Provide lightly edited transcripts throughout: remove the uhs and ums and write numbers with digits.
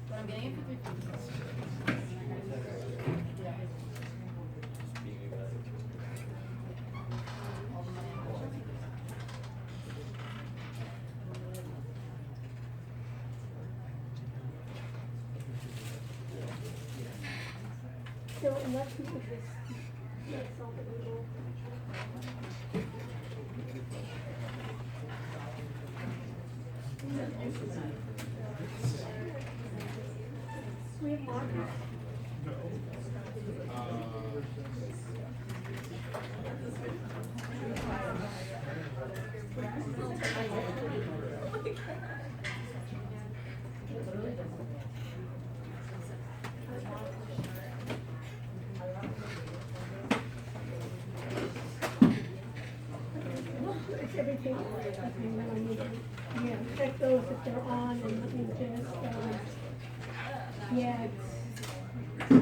But I'm getting it for 350. All the money I'm sure. So unless we could just, that's all that we will. We have markers. It's everything. Yeah, check those if they're on and let me just, yeah, it's.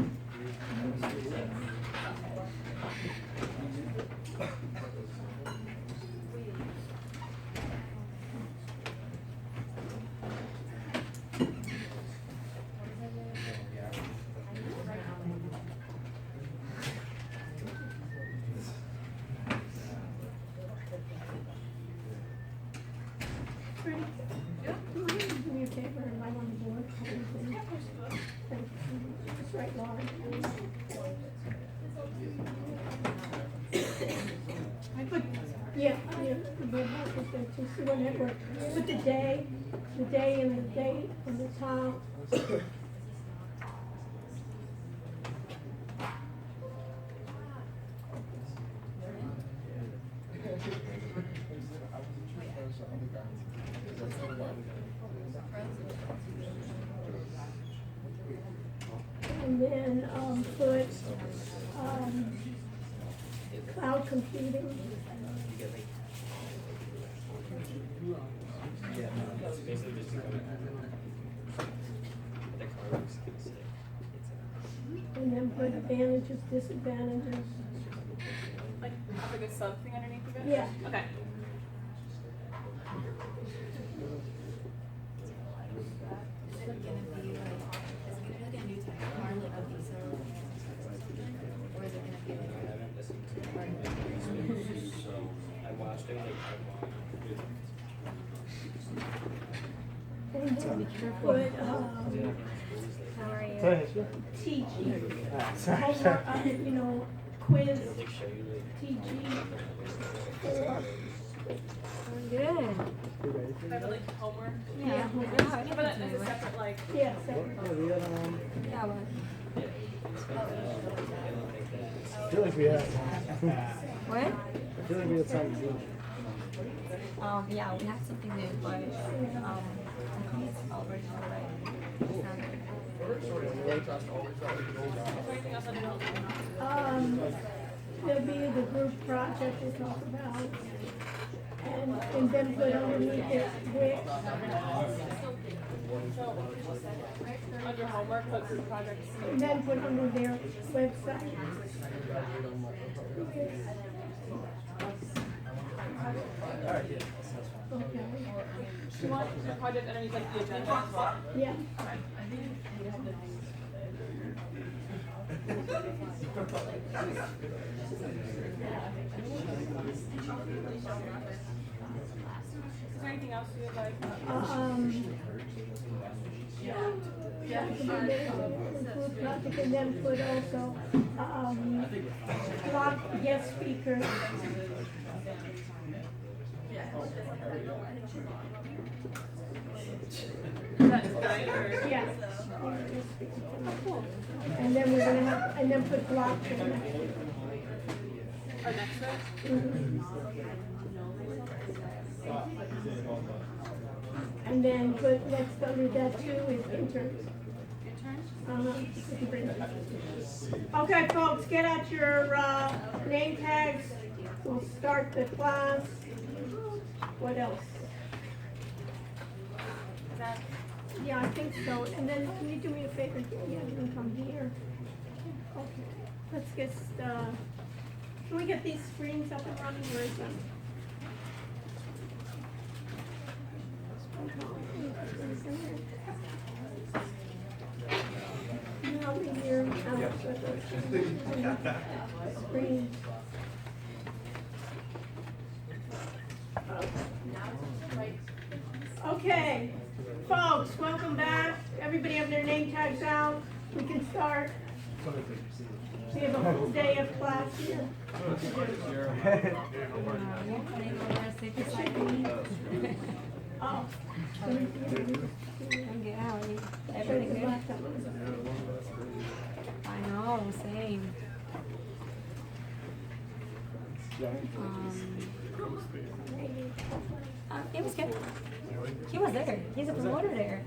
Ready? Yeah. Do me a favor, and I'm on the board. Just write Laura. I put, yeah, the board markers there too, see what network. Put the day and the date on the top. And then, put, cloud computing. Yeah, no, it's basically just to come the car looks gonna say. And then put advantages, disadvantages. Like, have like a sub thing underneath of it? Yeah. Okay. Is it gonna be like a new type of car, like a Visa or something? Or is it gonna be I like haven't listened to it. So I watched it like And then put, how are you? Go ahead. TG. Sorry, Homework, you know, quiz, it'll like show you like TG. I'm good. Have it like homework? Yeah. Yeah. But as a separate like. Yeah, so, Yeah, what? I feel like we have. What? I feel like we have time to do it. Yeah, we have something new, but I think it's already alright. Is there anything else I don't know? there'll be the group project we talked about. And then put underneath it, which, Under homework, put group projects. and then put under their website. Okay, You want the project underneath like the agenda as well? yeah. Is there anything else you would like? Group project, and then put also, block guest speakers. Is that tonight or? Yeah. And then we're gonna have, and then put block for the next week. Or next week? And then put next under that too is interns. Interns? Okay, folks, get out your, name tags. We'll start the class. What else? Is that? Yeah, I think so. And then can you do me a favor? Yeah, you can come here. Okay, let's get, can we get these screens up and running? Where is them? Now we hear Alex with us. Screen. Okay, folks, welcome back. Everybody have their name tags out. We can start. We have a full day of class here. Oh. Everything good? I know, same. It was good. He was there. He's a promoter there.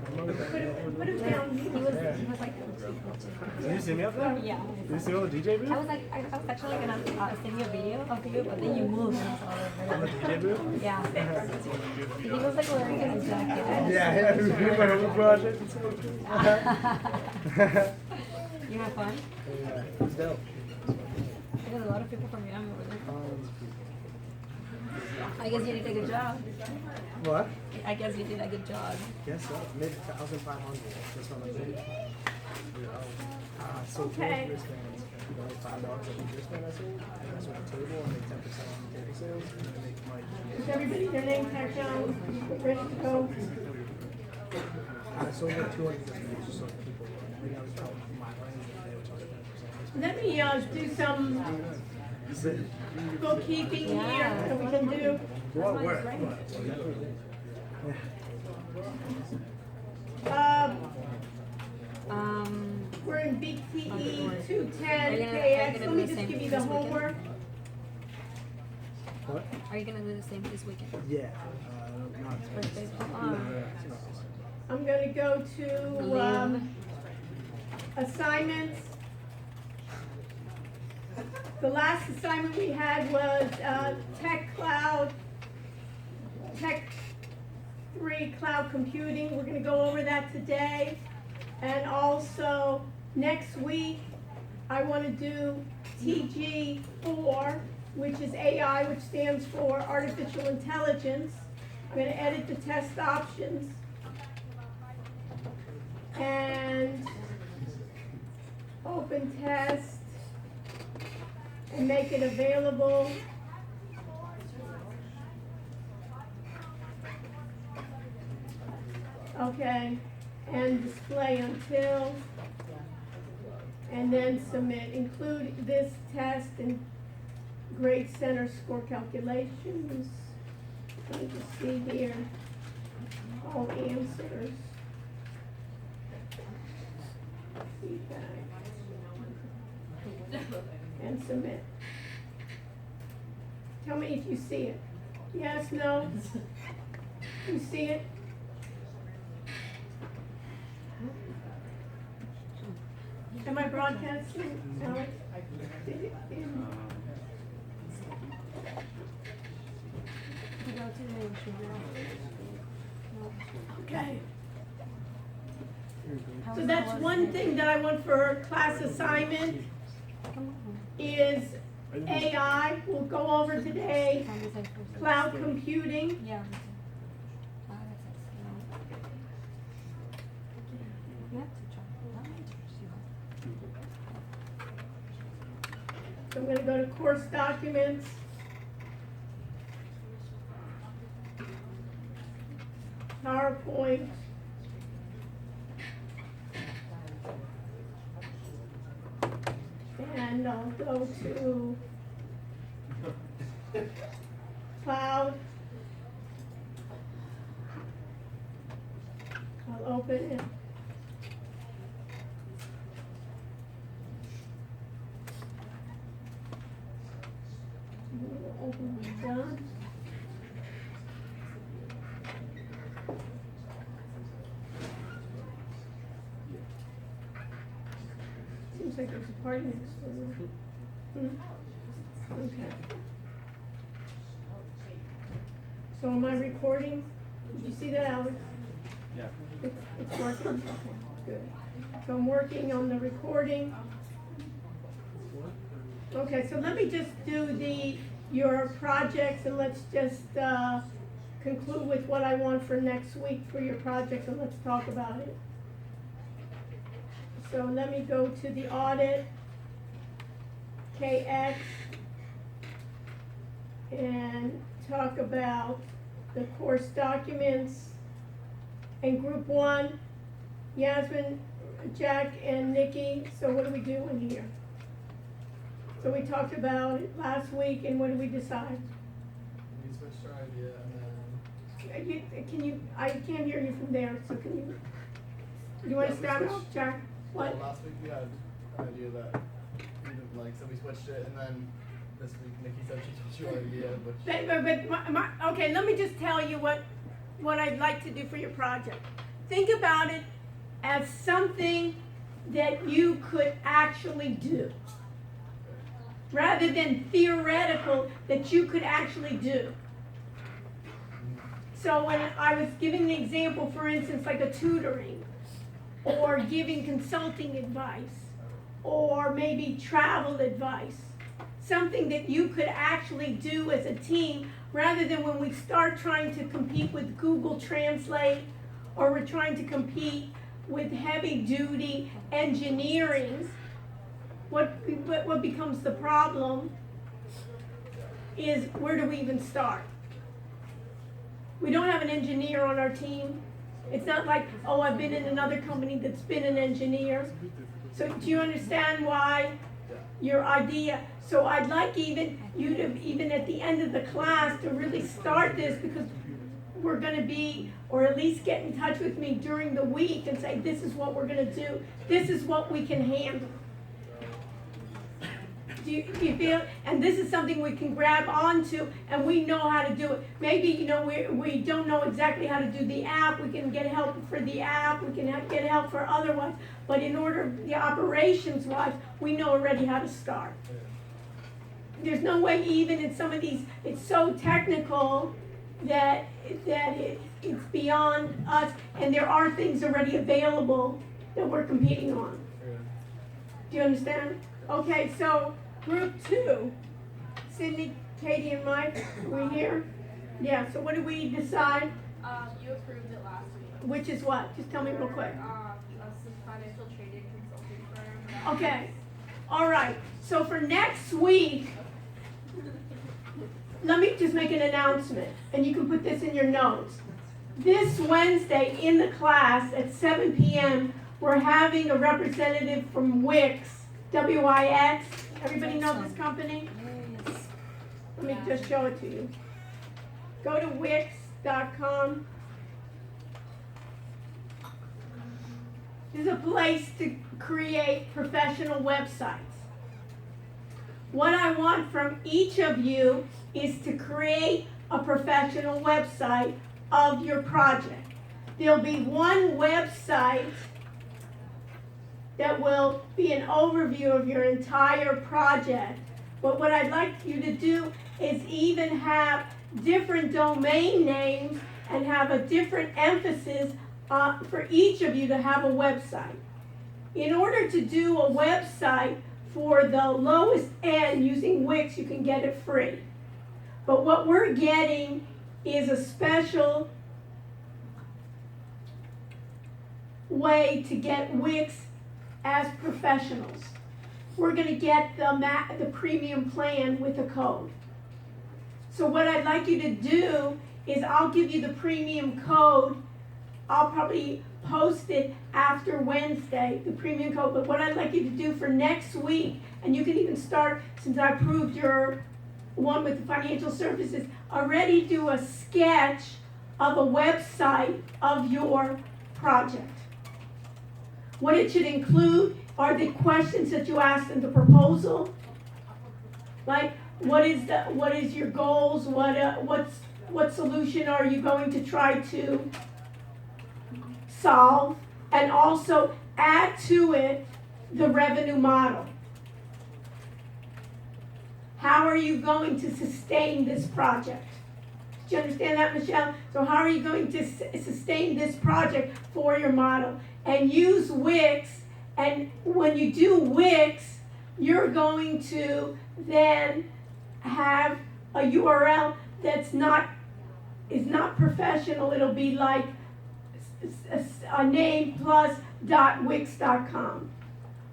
Put him down. He was like, Did you see me up there? yeah. Did you see all the DJ booth? I was actually gonna send you a video of you, but then you moved. And I saw On the it. DJ booth? Yeah. He was like wearing a jacket. Yeah, we did my own project. You have fun? Yeah, it's dope. There's a lot of people from Miami over there. I guess you did a good job. What? I guess you did a good job. Guess so. Maybe 1,500. That's what I think. So Okay. $5 at the wristband I sold. That's on the table. I make 10% on the table sales. And I make my. Is everybody their name tags down? Ready to go? I sold like 200 different uses so people. I think I was probably my range and they were charging 10%. Let me do some bookkeeping here that we can do. What work? We're in BTE 210 Are you KX. gonna Let do me the just same give you this the weekend? homework. What? Are you gonna do the same this weekend? Yeah. Not First baseball? I'm gonna go to Liam. assignments. The last assignment we had was Tech 3 Cloud Computing. We're gonna go over that today. And also, next week, I wanna do TG4, which is AI, which stands for Artificial Intelligence. I'm gonna edit the test options. And open test and make it available. Okay, and display until, and then submit. Include this test in grade center score calculations. Let me just see here, all answers. Feedback. And submit. Tell me if you see it. Yes, no? You see it? Am I broadcasting? Alex? Did it- Okay. So that's one thing that I want for class assignment is AI. We'll go over today, cloud computing. Yeah. So I'm gonna go to course documents. PowerPoint. And I'll go to cloud. I'll open it. Open it done. Seems like there's a party next door. Okay. So am I recording? Did you see that, Alex? Yeah. It's working? Okay, good. So I'm working on the recording. Okay, so let me just do your projects and let's just, conclude with what I want for next week for your project, and let's talk about it. So let me go to the audit, KX, and talk about the course documents. And group one, Yasmin, Jack, and Nikki, so what do we do in here? So we talked about it last week, and what did we decide? We switched our idea and then. Can you, I can't hear you from there, so can you wanna Yeah, we start switched- off, Jack? What? Well, last week we had an idea that we didn't like, so we switched it, and then this week Nikki said she told you an idea, which. But okay, let me just tell you what I'd like to do for your project. Think about it as something that you could actually do, rather than theoretical that you could actually do. So when I was giving the example, for instance, like a tutoring, or giving consulting advice, or maybe travel advice, something that you could actually do as a team, rather than when we start trying to compete with Google Translate, or we're trying to compete with heavy duty engineering. What becomes the problem is, where do we even start? We don't have an engineer on our team. It's not like, oh, I've been in another company that's been an engineer. So do you understand why your idea? So I'd like even you to, even at the end of the class, to really start this, because we're gonna be, or at least get in touch with me during the week and say, this is what we're gonna do. This is what we can handle. Do you feel? And this is something we can grab onto, and we know how to do it. Maybe, we don't know exactly how to do the app. We can get help for the app. We can get help for otherwise. But in order, the operations wise, we know already how to start. There's no way, even in some of these, it's so technical that it's beyond us, and there are things already available that we're competing on. Do you understand? Okay, so group two, Cindy, Katie, and Mike, we here? Yeah, so what did we decide? You approved it last week. Which is what? Just tell me real quick. A financial trading consulting firm. Okay, all right, so for next week, let me just make an announcement, and you can put this in your notes. This Wednesday in the class at 7 p.m., we're having a representative from Wix, W-I-X. Everybody know this company? Yes. Let me just show it to you. Go to Wix.com. This is a place to create professional websites. What I want from each of you is to create a professional website of your project. There'll be one website that will be an overview of your entire project. But what I'd like you to do is even have different domain names and have a different emphasis for each of you to have a website. In order to do a website for the lowest end using Wix, you can get it free. But what we're getting is a special way to get Wix as professionals. We're going to get the premium plan with a code. So what I'd like you to do is, I'll give you the premium code. I'll probably post it after Wednesday, the premium code. But what I'd like you to do for next week, and you can even start, since I approved your one with the financial services, already do a sketch of a website of your project. What it should include are the questions that you asked in the proposal. Like, what is your goals? What solution are you going to try to solve? And also add to it the revenue model. How are you going to sustain this project? Do you understand that, Michelle? So how are you going to sustain this project for your model? And use Wix, and when you do Wix, you're going to then have a URL that's not is not professional, it'll be like a name plus .wix.com.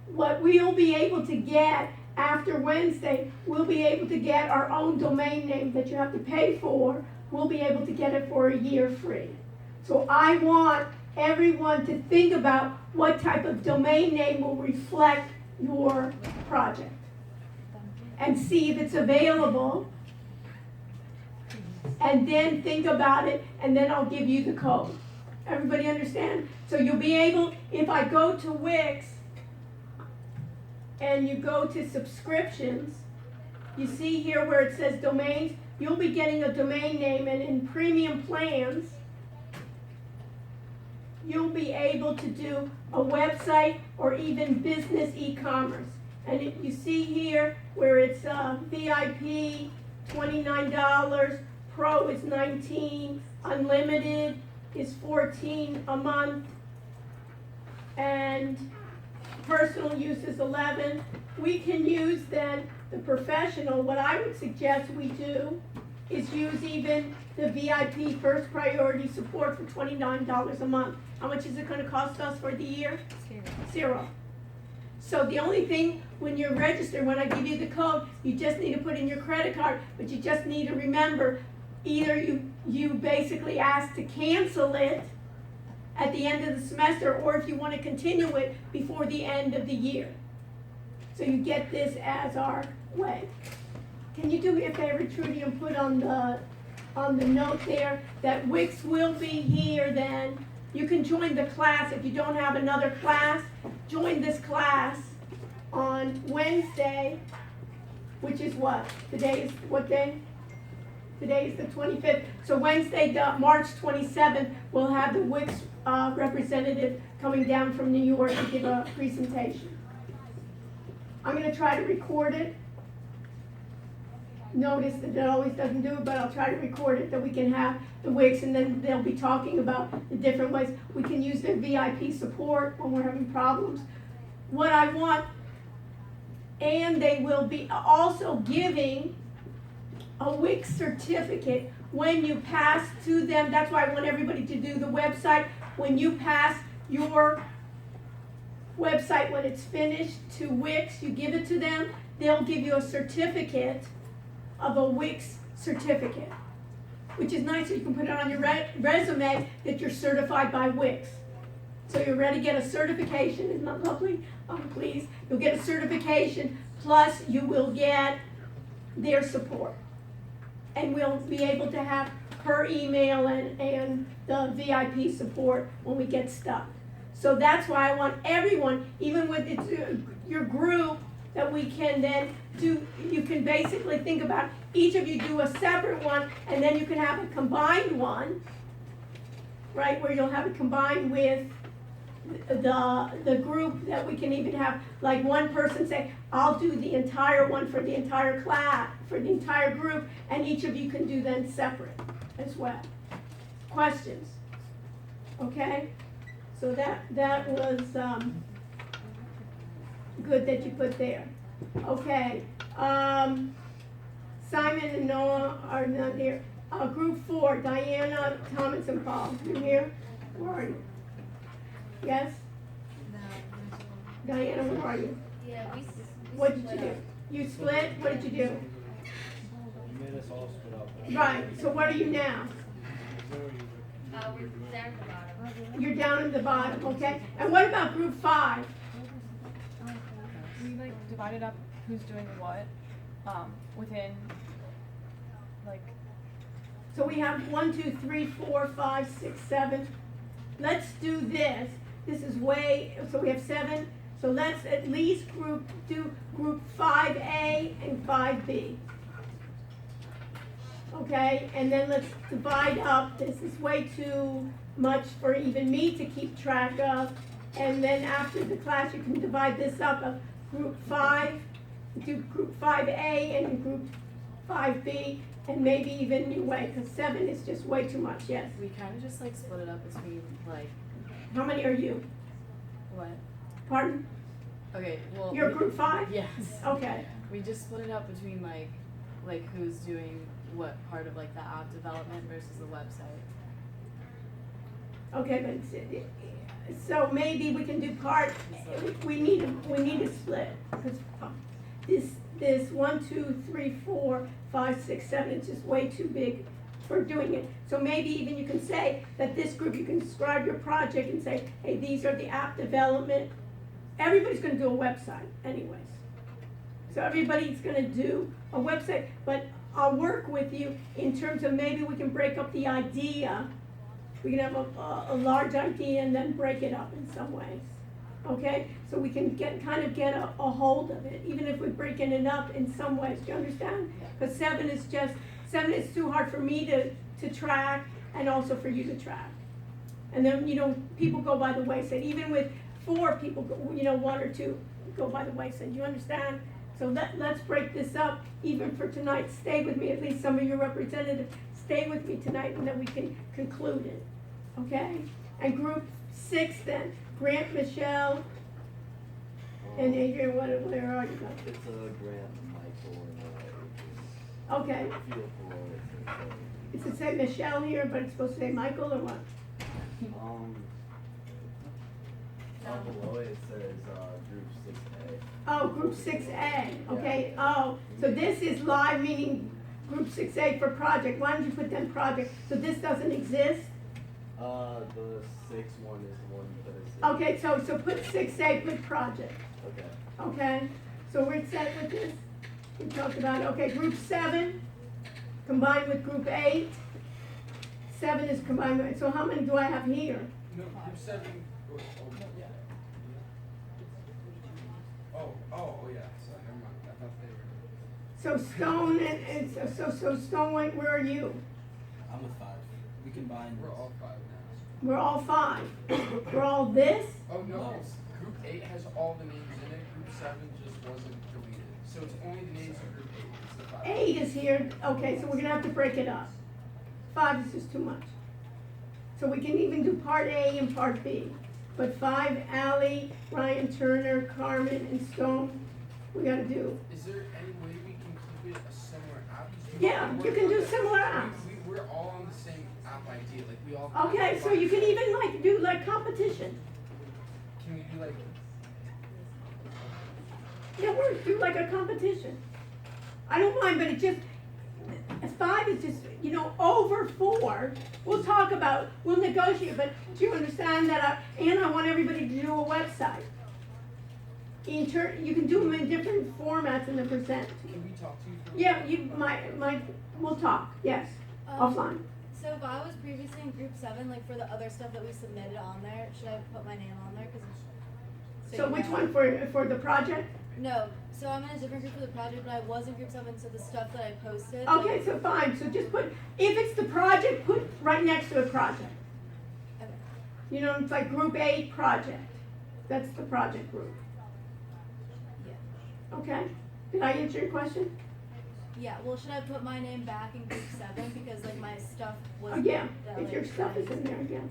What we'll be able to get after Wednesday, we'll be able to get our own domain name that you have to pay for. We'll be able to get it for a year free. So I want everyone to think about what type of domain name will reflect your project and see if it's available, and then think about it, and then I'll give you the code. Everybody understand? So you'll be able, if I go to Wix and you go to subscriptions, you see here where it says domains, you'll be getting a domain name, and in premium plans, you'll be able to do a website or even business e-commerce. And you see here where it's VIP, $29, Pro is $19, Unlimited is $14 a month, and personal use is $11. We can use then the professional. What I would suggest we do is use even the VIP first priority support for $29 a month. How much is it going to cost us for the year? Zero. So the only thing when you're registered, when I give you the code, you just need to put in your credit card, but you just need to remember, either you basically ask to cancel it at the end of the semester, or if you want to continue it before the end of the year. So you get this as our way. Can you do me a favor, Trudy, and put on the note there that Wix will be here then. You can join the class if you don't have another class. Join this class on Wednesday, which is what? Today is what day? Today is the 25th. So Wednesday, March 27th, we'll have the Wix representative coming down from New York to give a presentation. I'm going to try to record it. Notice that it always doesn't do it, but I'll try to record it that we can have the Wix, and then they'll be talking about the different ways we can use their VIP support when we're having problems. What I want, and they will be also giving a Wix certificate when you pass to them. That's why I want everybody to do the website. When you pass your website, when it's finished, to Wix, you give it to them, they'll give you a certificate of a Wix certificate, which is nice, so you can put it on your resume that you're certified by Wix. So you're ready to get a certification. Isn't that lovely? Oh, please. You'll get a certification, plus you will get their support. And we'll be able to have her email and the VIP support when we get stuck. So that's why I want everyone, even with your group, that we can then do, you can basically think about each of you do a separate one, and then you can have a combined one, right, where you'll have it combined with the group, that we can even have like one person say, I'll do the entire one for the entire class, for the entire group, and each of you can do then separate as well. Questions? Okay? So that was good that you put there. Okay. Simon and Noah are not here. Group 4, Diana, Thomas, and Paul. You here? Where are you? Yes? No. Diana, where are you? Yeah, we What did you split do? up. You split? What did you do? You made us all split up. Right. So what are you now? We're down at the bottom. You're down at the bottom, okay? And what about group 5? We like divided up who's doing what, within, like, So we have 1, 2, 3, 4, 5, 6, 7. Let's do this. This is way, so we have 7. So let's at least do group 5A and 5B. Okay, and then let's divide up. This is way too much for even me to keep track of. And then after the class, you can divide this up of group 5, do group 5A and group 5B, and maybe even new way, because 7 is just way too much, yes. We kind of just like split it up between like How many are you? what? Pardon? Okay, well. You're group 5? Yes. Okay, We just split it up between like like who's doing what part of like the app development versus the website. Okay, but so maybe we can do part, we need a split, because this 1, 2, 3, 4, 5, 6, 7, it's just way too big for doing it. So maybe even you can say that this group, you can describe your project and say, hey, these are the app development. Everybody's gonna do a website anyways. So everybody's gonna do a website, but I'll work with you in terms of maybe we can break up the idea. We can have a large idea and then break it up in some ways, okay? So we can get a hold of it, even if we're breaking it up in some ways, do you understand? Because 7 is too hard for me to track and also for you to track. And then, people go by the wayside, even with 4 people, 1 or 2 go by the wayside, you understand? So let's break this up, even for tonight, stay with me, at least some of your representatives, stay with me tonight, and then we can conclude it, okay? And group 6 then, Grant, Michelle, and Adrian, where are you guys? It's a Grant, Michael, and Okay, feel for it. it's to say Michelle here, but it's supposed to say Michael or what? Down below it says group 6A. Oh, group 6A, okay, oh, so this is live, meaning group 6A for project, why don't you put then project, so this doesn't exist? The 6 one is the one that is. Okay, so put 6A, put project, Okay. okay? So we're set with this, we talked about, okay, group 7, combined with group 8, 7 is combined with, so how many do I have here? No, group 7. Yeah. Oh, yeah. So never mind. I thought they were. So Stone and so Stone, where are you? I'm with 5. We combine. We're all 5 now. We're all 5, we're all this? Oh no, it's group 8 has all the names in it. Group 7 just wasn't deleted. So it's only the names of group 8. It's the 5. 8 is here, okay, so we're gonna have to break it up. 5 is just too much. So we can even do part A and part B. But 5, Ally, Ryan Turner, Carmen, and Stone, we gotta do. Is there any way we can keep it a similar app? Yeah, you can do similar apps. We're all on the same app idea. Like we all. Okay, so you can even do competition. Can we do like? Yeah, do like a competition. I don't mind, but it just, 5 is just, over 4, we'll negotiate, but do you understand that, and I want everybody to do a website. You can do them in different formats and then present. Can we talk to you? For Yeah, we'll talk, yes, offline. So if I was previously in group 7, like for the other stuff that we submitted on there, should I put my name on there? So which one, for the project? No, so I'm in a different group for the project, but I was in group 7, so the stuff that I posted. Okay, so fine, so just put, if it's the project, put right next to a project. Okay. It's like group 8 project, that's the project group. Yeah. Okay, did I answer your question? Yeah, well, should I put my name back in group 7 because like my stuff was. Oh, yeah, that, if like, your stuff I- is in there again.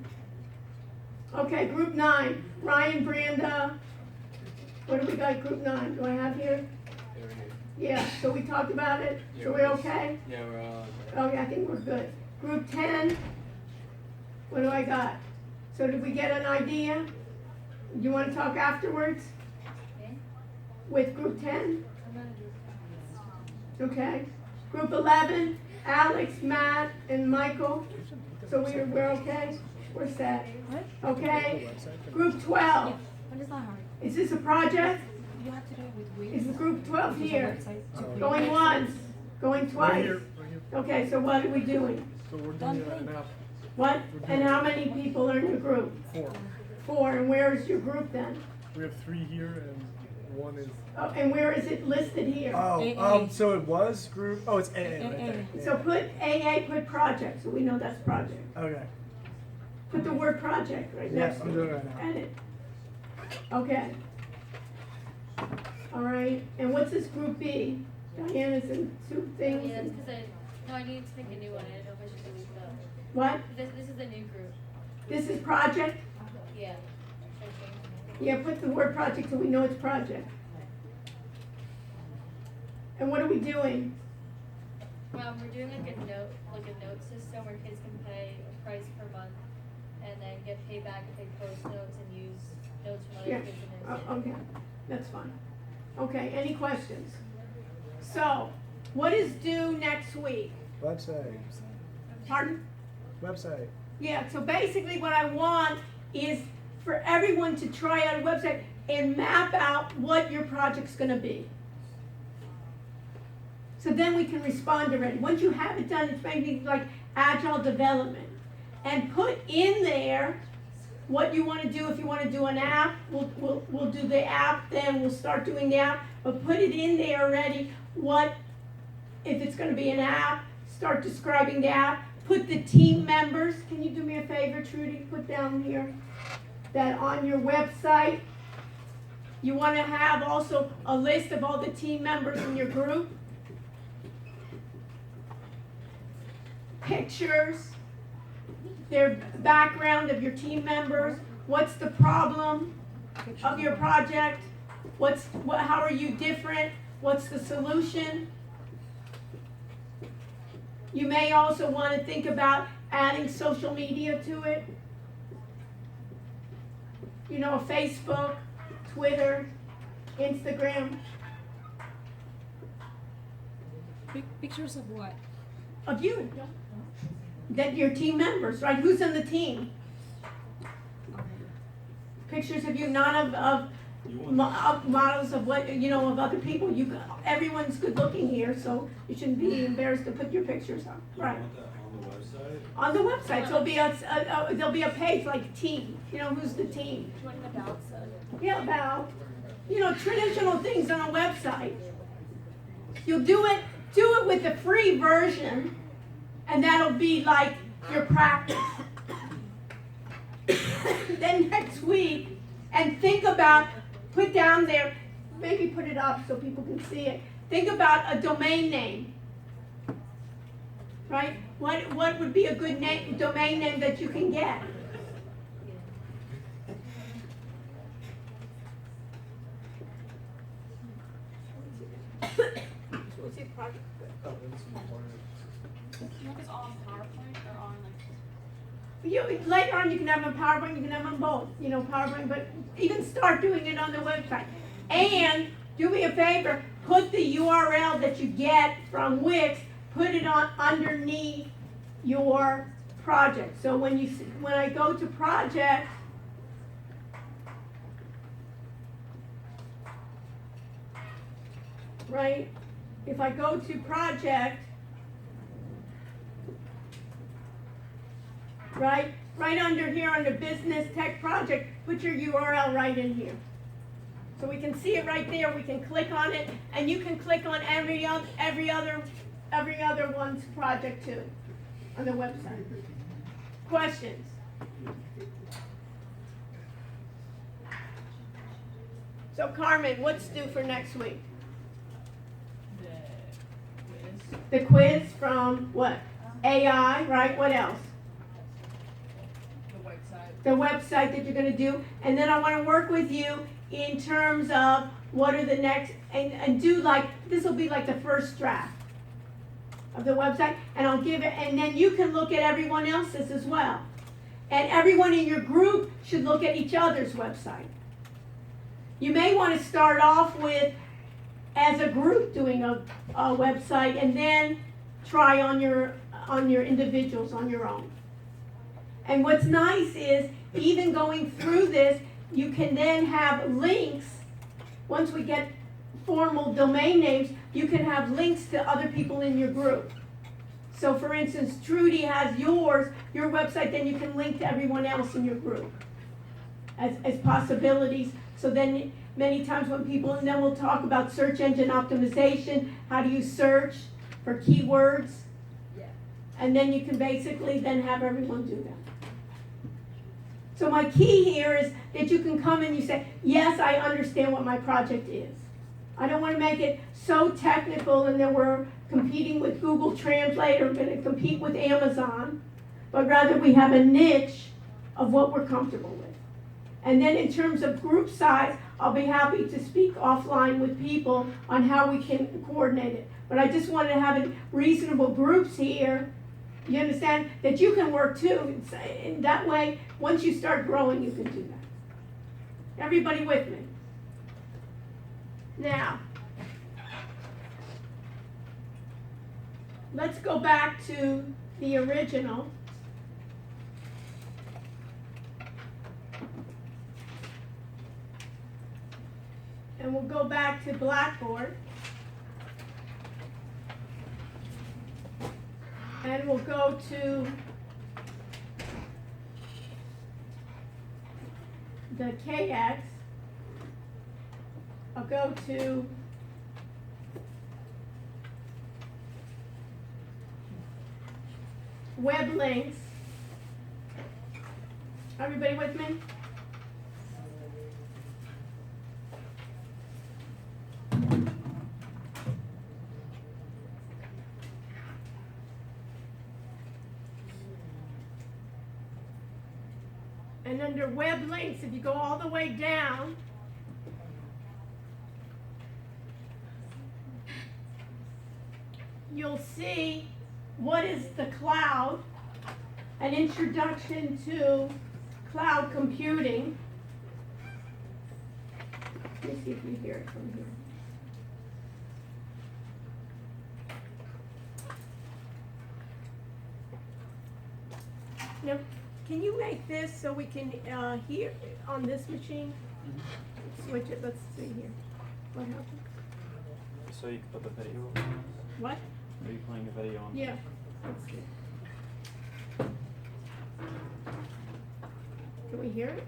Okay, group 9, Ryan, Branda, what do we got, group 9, do I have here? Yeah, so we talked about it, so we're okay? Yeah, we're on. Okay, I think we're good. Group 10, what do I got? So did we get an idea? Do you wanna talk afterwards? With group 10? Okay. Group 11, Alex, Matt, and Michael. So we're okay? We're set. Okay. Group 12, But it's not hard. is this a project? You have to do it with Is Wix. group 12 There's a here? website. Going once, going twice? Right here. Okay, so what are we doing? So we're Done doing it thing. now. What? And how many people are in your group? 4. 4, and where is your group then? We have 3 here and 1 is. Oh, and where is it listed here? AA. So it was group. Oh, it's AA right there. So put AA, put project, so we know that's project. Okay. Put the word project right Yeah, next I'm to doing it. it right now. Edit. Okay. All right, and what's this group B? Diana's in 2 things. Yeah, that's because I need to make a new one. I don't know if I should delete that. What? This is the new group. This is project? Yeah. Should I change it? Yeah, put the word project so we know it's project. And what are we doing? We're doing like a note system where kids can pay a price per month and then get paid back if they post notes and use notes from other Yeah. kids in their Okay, that's fine. Okay, any questions? So, what is due next week? Website. Pardon? Website. Yeah, so basically what I want is for everyone to try out a website and map out what your project's gonna be. So then we can respond already. Once you have it done, it's maybe like agile development. And put in there what you wanna do. If you wanna do an app, we'll do the app, then we'll start doing the app. But put it in there already, if it's gonna be an app, start describing the app. Put the team members, can you do me a favor, Trudy, put down here, that on your website, you wanna have also a list of all the team members in your group. Pictures, their background of your team members, what's the problem of your project, how are you different, what's the solution? You may also want to think about adding social media to it. You know, Facebook, Twitter, Instagram, Pictures of what? of you. That your team members, right? Who's in the team? Pictures of you, not of models of what, of other people. Everyone's good looking here, so you shouldn't be embarrassed to put your pictures up, right? You want that On the website, so there'll be a page like team, who's the team? Join the ballot set. Yeah, about, traditional things on a website. You'll do it with the free version, and that'll be like your practice. Then next week, and think about, put down there, maybe put it up so people can see it. Think about a domain name. Right? What would be a good domain name that you can get? Oh, this is important. You want this all on PowerPoint or on Later on, you can have them PowerPoint, you can have them both, PowerPoint, but even start doing it on the website. And do me a favor, put the URL that you get from Wix, put it on underneath your project. So when I go to project, right? If I go to project, right under here under business tech project, put your URL right in here. So we can see it right there, we can click on it, and you can click on every other one's project too, on the website. Questions? So Carmen, what's due for next week? The quiz from what? AI, right? What else? The website that you're going to do, and then I want to work with you in terms of what are the next, and do this will be like the first draft of the website, and I'll give it, and then you can look at everyone else's as well. And everyone in your group should look at each other's website. You may want to start off with, as a group, doing a website, and then try on your individuals on your own. And what's nice is, even going through this, you can then have links. Once we get formal domain names, you can have links to other people in your group. So for instance, Trudy has your website, then you can link to everyone else in your group as possibilities. So then many times when people, and then we'll talk about search engine optimization, how do you search for keywords? And then you can basically then have everyone do that. So my key here is that you can come and you say, yes, I understand what my project is. I don't want to make it so technical and then we're competing with Google Translate or going to compete with Amazon, but rather we have a niche of what we're comfortable with. And then in terms of group size, I'll be happy to speak offline with people on how we can coordinate it. But I just wanted to have reasonable groups here, you understand, that you can work too. And that way, once you start growing, you can do that. Everybody with me? Now, let's go back to the original. And we'll go back to Blackboard. And we'll go to the KX. I'll go to web links. Everybody with me? And under web links, if you go all the way down, you'll see what is the cloud, an introduction to cloud computing. Let me see if you hear it from here. Now, can you make this so we can hear on this machine? Switch it, let's see here. What happened? So you can put the video on? What? Are you playing a video on? Yeah, let's see. Can we hear it?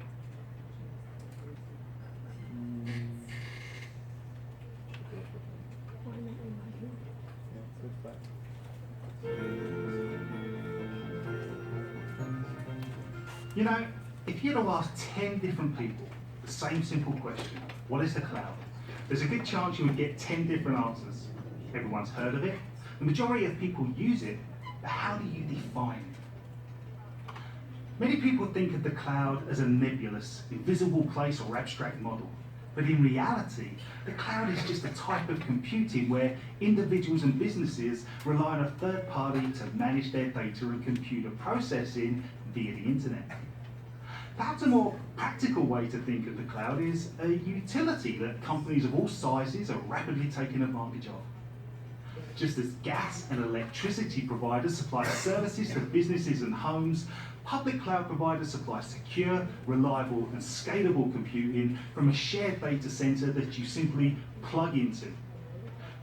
Why am I not hearing it? Yeah, switch back. You know, if you'd have asked 10 different people the same simple question, what is the cloud? There's a good chance you would get 10 different answers. Everyone's heard of it. The majority of people use it, but how do you define it? Many people think of the cloud as a nebulous, invisible place or abstract model. But in reality, the cloud is just a type of computing where individuals and businesses rely on a third party to manage their data and computer processing via the internet. Perhaps a more practical way to think of the cloud is a utility that companies of all sizes are rapidly taking advantage of. Just as gas and electricity providers supply services to businesses and homes, public cloud providers supply secure, reliable and scalable computing from a shared data center that you simply plug into.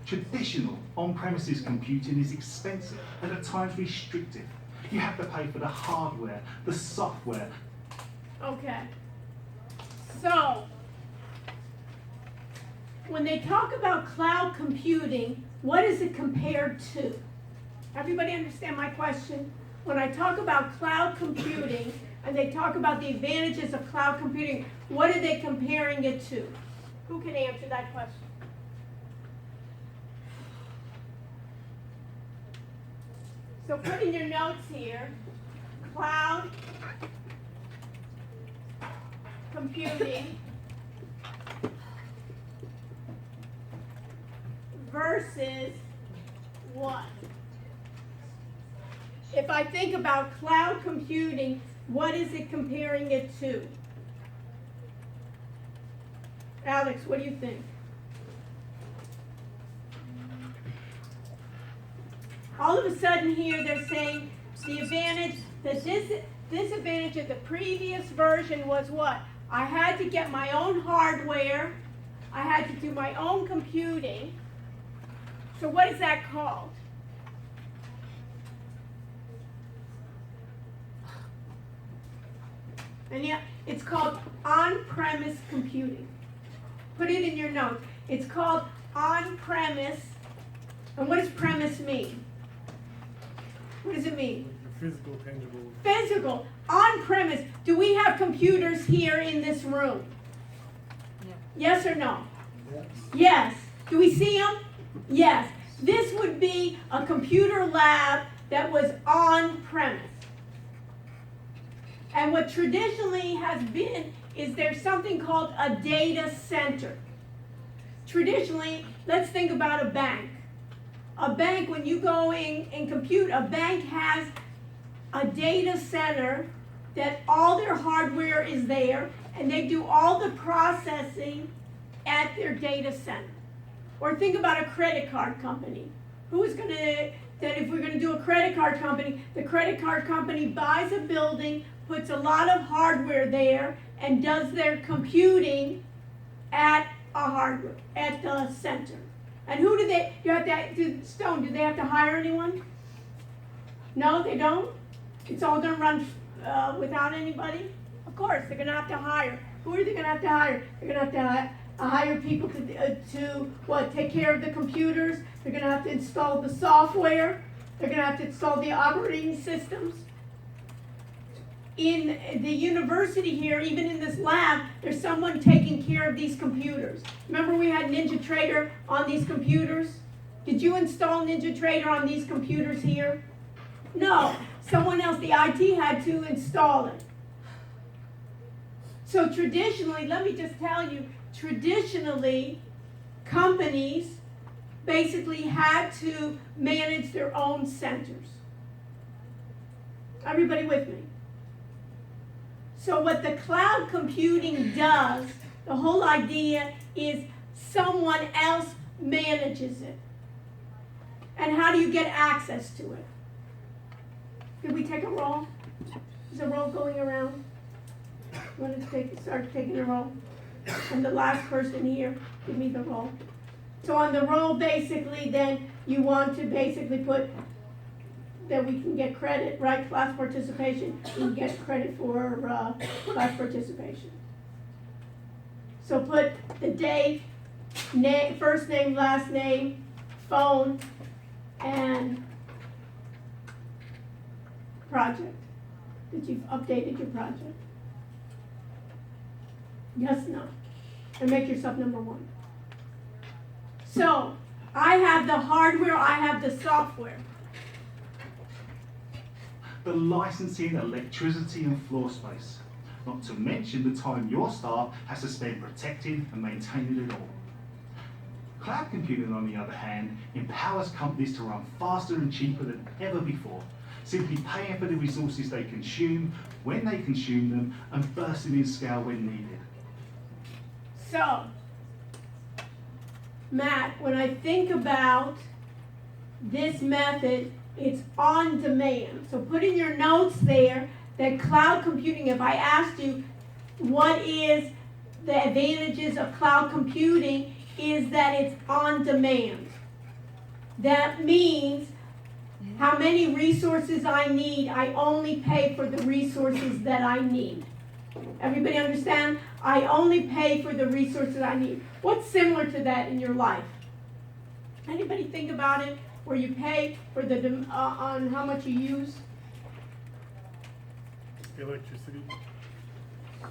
Traditional on-premises computing is expensive and at times restrictive. You have to pay for the hardware, the software. Okay. So, when they talk about cloud computing, what is it compared to? Everybody understand my question? When I talk about cloud computing and they talk about the advantages of cloud computing, what are they comparing it to? Who can answer that question? So put in your notes here, cloud computing versus what? If I think about cloud computing, what is it comparing it to? Alex, what do you think? All of a sudden here they're saying the advantage, the disadvantage of the previous version was what? I had to get my own hardware, I had to do my own computing. So what is that called? And yeah, it's called on-premise computing. Put it in your notes. It's called on-premise. And what does premise mean? What does it mean? Physical, tangible. Physical, on-premise. Do we have computers here in this room? Yeah. Yes or no? Yes. Yes. Do we see them? Yes. This would be a computer lab that was on-premise. And what traditionally has been is there's something called a data center. Traditionally, let's think about a bank. a bank, when you go in and compute, a bank has a data center that all their hardware is there, and they do all the processing at their data center. Or think about a credit card company. Who is gonna, that if we're gonna do a credit card company, the credit card company buys a building, puts a lot of hardware there, and does their computing at at the center. And who do they, do they have to hire anyone? No, they don't? It's all gonna run without anybody? Of course, they're gonna have to hire. Who are they gonna have to hire? They're gonna have to hire people to take care of the computers. They're gonna have to install the software. They're gonna have to install the operating systems. In the university here, even in this lab, there's someone taking care of these computers. Remember we had NinjaTrader on these computers? Did you install NinjaTrader on these computers here? No, someone else, the IT had to install it. So traditionally, let me just tell you, traditionally, companies basically had to manage their own centers. Everybody with me? So what the cloud computing does, the whole idea is someone else manages it. And how do you get access to it? Did we take a roll? Is a roll going around? You want to start taking a roll? And the last person here, give me the roll. So on the roll, basically, then you want to basically put that we can get credit, right? Class participation, we can get credit for class participation. So put the date, first name, last name, phone, and project. That you've updated your project. Yes, no. And make yourself number one. So, I have the hardware, I have the software. The licensing, electricity and floor space. Not to mention the time your staff has to spend protecting and maintaining it all. Cloud computing, on the other hand, empowers companies to run faster and cheaper than ever before, simply paying for the resources they consume, when they consume them, and bursting in scale when needed. So, Matt, when I think about this method, it's on demand. So put in your notes there that cloud computing, if I asked you what is the advantages of cloud computing, is that it's on demand. That means how many resources I need, I only pay for the resources that I need. Everybody understand? I only pay for the resources I need. What's similar to that in your life? Anybody think about it? Where you pay for the on how much you use? Electricity.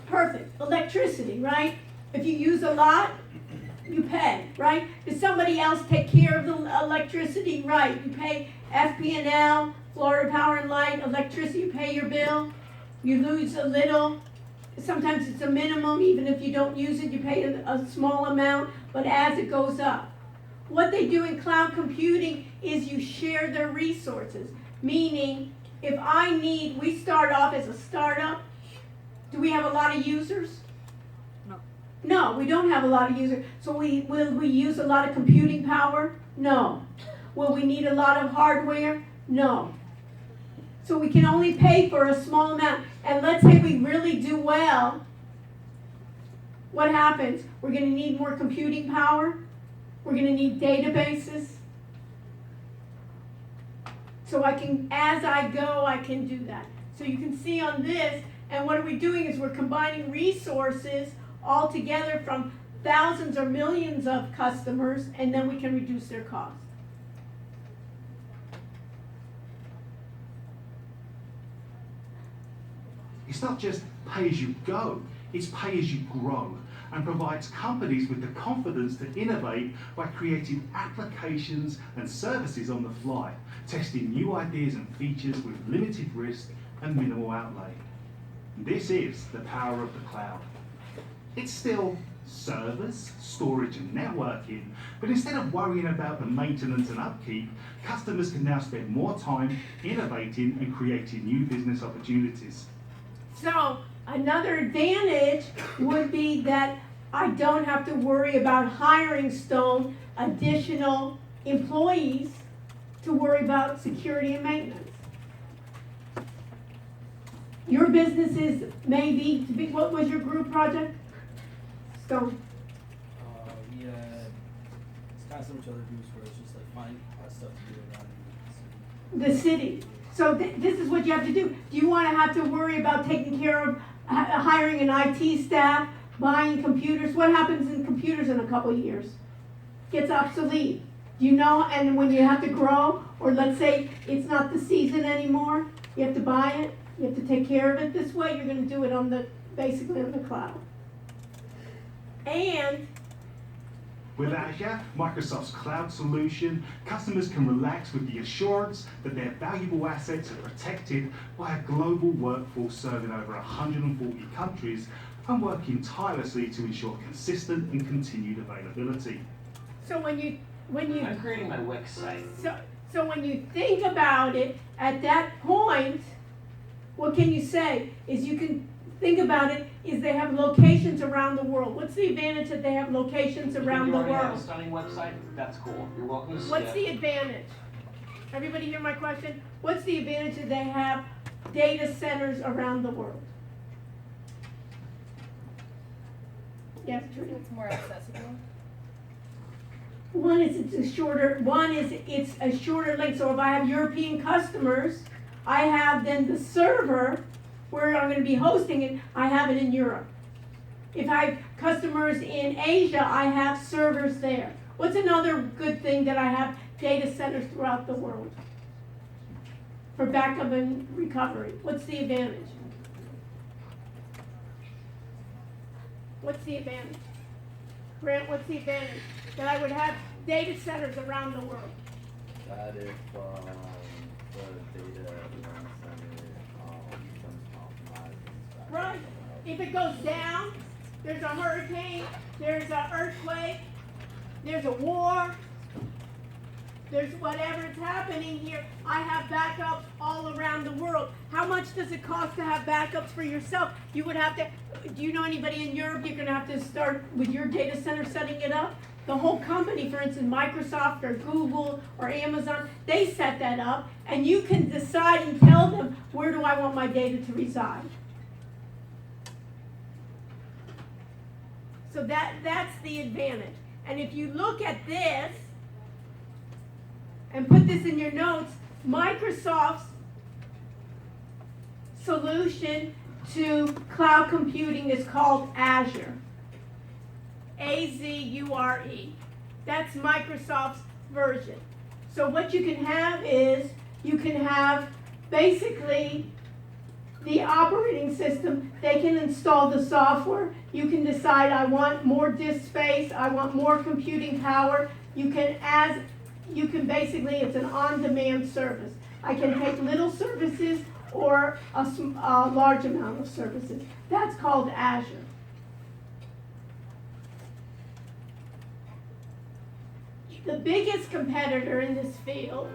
Perfect. Electricity, right? If you use a lot, you pay, right? Does somebody else take care of the electricity? Right. You pay FP&L, Florida Power and Light, electricity, you pay your bill. You lose a little. Sometimes it's a minimum. Even if you don't use it, you pay a small amount, but as it goes up. What they do in cloud computing is you share their resources. Meaning, if I need, we start off as a startup. Do we have a lot of users? No. No, we don't have a lot of users. So will we use a lot of computing power? No. Will we need a lot of hardware? No. So we can only pay for a small amount. And let's say we really do well. What happens? We're going to need more computing power. We're going to need databases. So I can, as I go, I can do that. So you can see on this, and what are we doing is we're combining resources all together from thousands or millions of customers, and then we can reduce their cost. It's not just pay as you go, it's pay as you grow, and provides companies with the confidence to innovate by creating applications and services on the fly, testing new ideas and features with limited risk and minimal outlay. This is the power of the cloud. It's still servers, storage and networking, but instead of worrying about the maintenance and upkeep, customers can now spend more time innovating and creating new business opportunities. So another advantage would be that I don't have to worry about hiring Stone additional employees to worry about security and maintenance. Your businesses may be, what was your group project? Stone? We had, it's kind of similar to other groups where it's just like finding stuff to do around The city. So this is what you have to do. Do you want to have to worry about taking care of hiring an IT staff, buying computers? What happens in computers in a couple of years? Gets obsolete. Do you know? And when you have to grow, or let's say it's not the season anymore, you have to buy it. You have to take care of it. This way, you're going to do it basically on the cloud. And With Azure, Microsoft's cloud solution, customers can relax with the assurance that their valuable assets are protected by a global workforce serving over 140 countries and working tirelessly to ensure consistent and continued availability. so when you I'm creating my Wix site. so when you think about it, at that point, what can you say? Is you can think about it, is they have locations around the world. What's the advantage that they have locations around the You already have a world? stunning website? That's cool. You're welcome to What's skip. the advantage? Everybody hear my question? What's the advantage that they have data centers around the world? Yes, Trudy? It's more accessible. One is it's a shorter link. So if I have European customers, I have then the server where I'm going to be hosting it, I have it in Europe. If I have customers in Asia, I have servers there. What's another good thing that I have data centers throughout the world for backup and recovery? What's the advantage? What's the advantage? Grant, what's the advantage? That I would have data centers around the world. That if the data around center becomes compromised and stuff. Right. If it goes down, there's a hurricane, there's an earthquake, there's a war, there's whatever's happening here, I have backups all around the world. How much does it cost to have backups for yourself? You would have to, do you know anybody in Europe, you're gonna have to start with your data center setting it up? The whole company, for instance, Microsoft or Google or Amazon, they set that up, and you can decide and tell them, where do I want my data to reside? So that's the advantage. And if you look at this, and put this in your notes, Microsoft's solution to cloud computing is called Azure. A-Z-U-R-E. That's Microsoft's version. So what you can have is, you can have basically the operating system. They can install the software. You can decide, I want more disk space, I want more computing power. You can basically, it's an on-demand service. I can take little services or a large amount of services. That's called Azure. The biggest competitor in this field.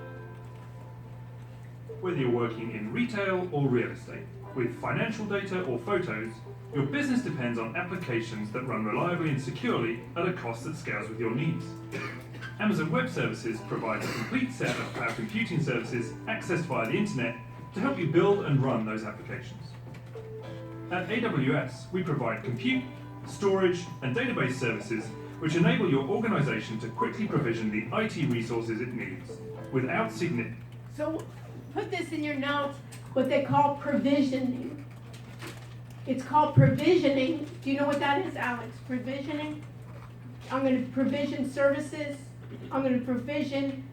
Whether you're working in retail or real estate, with financial data or photos, your business depends on applications that run reliably and securely at a cost that scales with your needs. Amazon Web Services provides a complete set of cloud computing services accessed via the internet to help you build and run those applications. At AWS, we provide compute, storage, and database services which enable your organization to quickly provision the IT resources it needs without significant. So put this in your notes, what they call provisioning. It's called provisioning. Do you know what that is, Alex? Provisioning? I'm going to provision services. I'm going to provision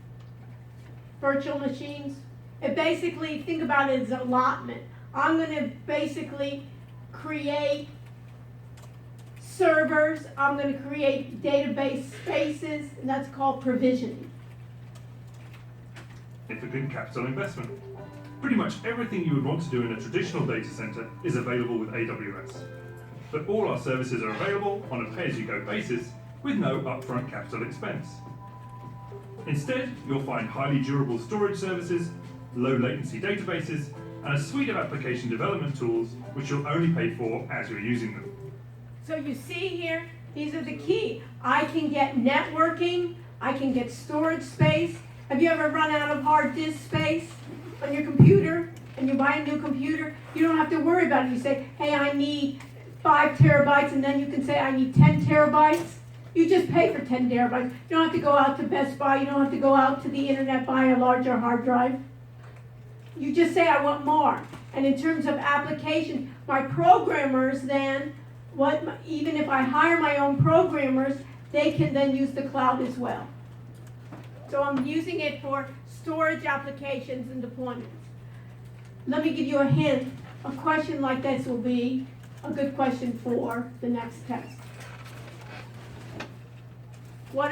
virtual machines. It basically, think about it as allotment. I'm going to basically create servers. I'm going to create database spaces, and that's called provisioning. Significant capital investment. Pretty much everything you would want to do in a traditional data center is available with AWS. but all our services are available on a pay-as-you-go basis with no upfront capital expense. Instead, you'll find highly durable storage services, low latency databases, and a suite of application development tools which you'll only pay for as you're using them. So you see here, these are the key. I can get networking, I can get storage space. Have you ever run out of hard disk space on your computer and you buy a new computer? You don't have to worry about it. You say, hey, I need 5 terabytes, and then you can say, I need 10 terabytes. You just pay for 10 terabytes. You don't have to go out to Best Buy. You don't have to go out to the internet, buy a larger hard drive. You just say, I want more. And in terms of applications, my programmers then, even if I hire my own programmers, they can then use the cloud as well. So I'm using it for storage applications and deployments. Let me give you a hint. A question like this will be a good question for the next test. What